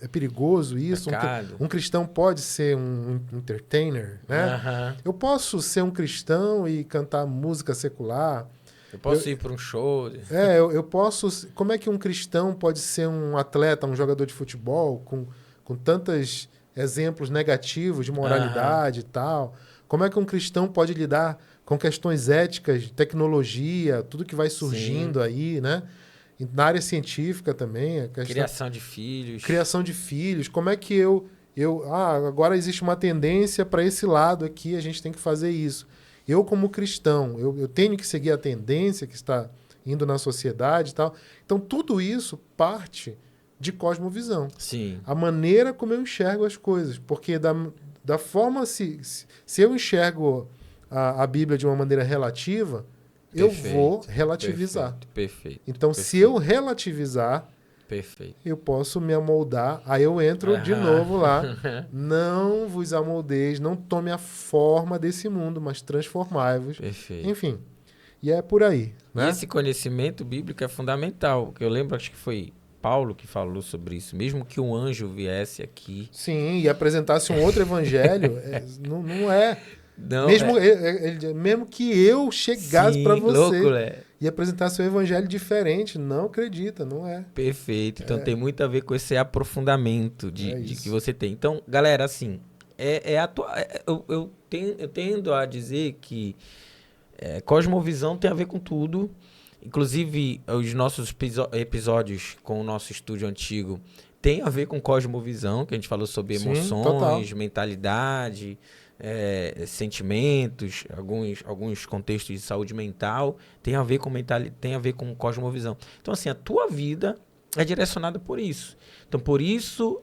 É perigoso isso? Um cristão pode ser um entertainer? Né? Eu posso ser um cristão e cantar música secular? Eu posso ir para um show? Eu posso... Como é que um cristão pode ser um atleta, um jogador de futebol com tantos exemplos negativos de moralidade e tal? Como é que um cristão pode lidar com questões éticas, tecnologia, tudo que vai surgindo aí, né? Na área científica também. Criação de filhos. Criação de filhos. Como é que agora existe uma tendência para esse lado aqui, a gente tem que fazer isso. Eu, como cristão, eu tenho que seguir a tendência que está indo na sociedade e tal. Então, tudo isso parte de cosmovisão. Sim. A maneira como eu enxergo as coisas. Porque da forma... Se eu enxergo a Bíblia de uma maneira relativa, eu vou relativizar. Perfeito. Então, se eu relativizar, eu posso me amoldar. Aí eu entro de novo lá. Não vos amoldeis, não tome a forma desse mundo, mas transformai-vos. Perfeito. Enfim, e é por aí. Né? E esse conhecimento bíblico é fundamental. Eu lembro, acho que foi Paulo que falou sobre isso. Mesmo que um anjo viesse aqui... Sim, e apresentasse um outro evangelho, não é... Não, mesmo que eu chegasse para você e apresentasse um evangelho diferente, não acredita, não é. Perfeito. Então tem muito a ver com esse aprofundamento de que você tem. Então, galera, assim, eu tendo a dizer que cosmovisão tem a ver com tudo. Inclusive, os nossos episódios com o nosso estúdio antigo tem a ver com cosmovisão, que a gente falou sobre emoções, mentalidade... sentimentos, alguns contextos de saúde mental, tem a ver com cosmovisão. Então, assim, a tua vida é direcionada por isso. Então, por isso,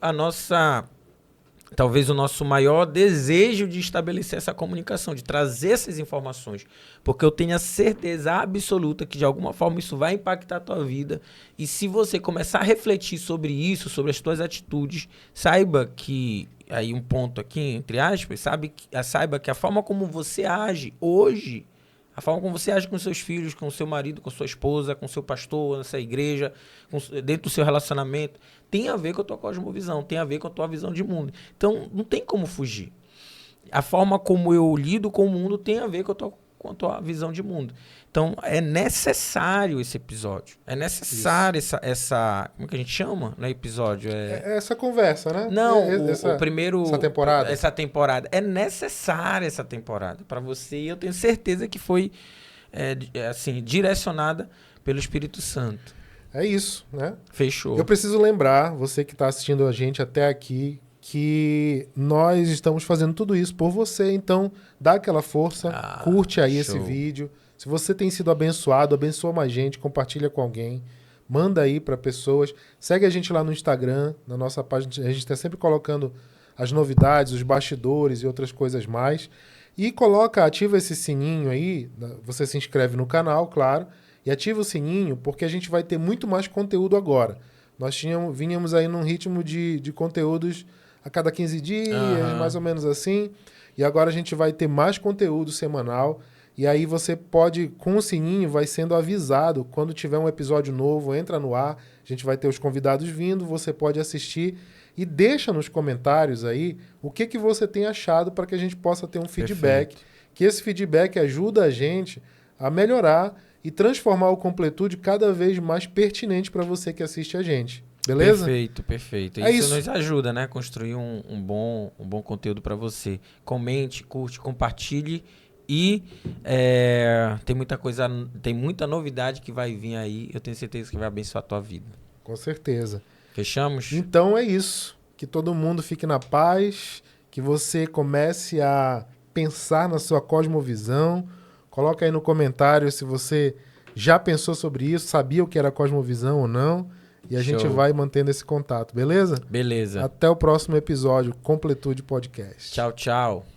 talvez o nosso maior desejo de estabelecer essa comunicação, de trazer essas informações, porque eu tenho a certeza absoluta que de alguma forma isso vai impactar a tua vida, e se você começar a refletir sobre isso, sobre as tuas atitudes, saiba que aí um ponto aqui, entre aspas, saiba que a forma como você age hoje, a forma como você age com seus filhos, com seu marido, com sua esposa, com seu pastor, nessa igreja, dentro do seu relacionamento, tem a ver com a tua cosmovisão, tem a ver com a tua visão de mundo. Então, não tem como fugir. A forma como eu lido com o mundo tem a ver com a tua visão de mundo. Então, é necessário esse episódio. É necessário essa... Como é que a gente chama no episódio? Essa conversa, né? Não, o primeiro... Essa temporada. Essa temporada. É necessária essa temporada para você. E eu tenho certeza que foi assim, direcionada pelo Espírito Santo. É isso, né? Fechou. Eu preciso lembrar, você que está assistindo a gente até aqui, que nós estamos fazendo tudo isso por você. Então, dá aquela força, curte aí esse vídeo. Se você tem sido abençoado, abençoa mais gente, compartilha com alguém, manda aí para pessoas. Segue a gente lá no Instagram, na nossa página. A gente está sempre colocando as novidades, os bastidores e outras coisas mais. E ativa esse sininho aí, você se inscreve no canal, claro, e ativa o sininho, porque a gente vai ter muito mais conteúdo agora. Nós vínhamos aí num ritmo de conteúdos a cada 15 dias, mais ou menos assim, e agora a gente vai ter mais conteúdo semanal. E aí você pode, com o sininho, vai sendo avisado. Quando tiver um episódio novo, entra no ar. A gente vai ter os convidados vindo, você pode assistir. E deixa nos comentários aí o que você tem achado para que a gente possa ter um feedback. Perfeito. Que esse feedback ajuda a gente a melhorar e transformar o Completude cada vez mais pertinente para você que assiste a gente. Beleza? Perfeito. É Isso nos ajuda, né? Construir um bom conteúdo para você. Comente, curte, compartilhe. E tem muita novidade que vai vir aí. Eu tenho certeza que vai abençoar a tua vida. Com certeza. Fechamos? Então é isso. Que todo mundo fique na paz. Que você comece a pensar na sua cosmovisão. Coloca aí no comentário se você já pensou sobre isso, sabia o que era cosmovisão ou não. E a gente vai mantendo esse contato, beleza? Beleza. Até o próximo episódio, Completude Podcast. Tchau, tchau.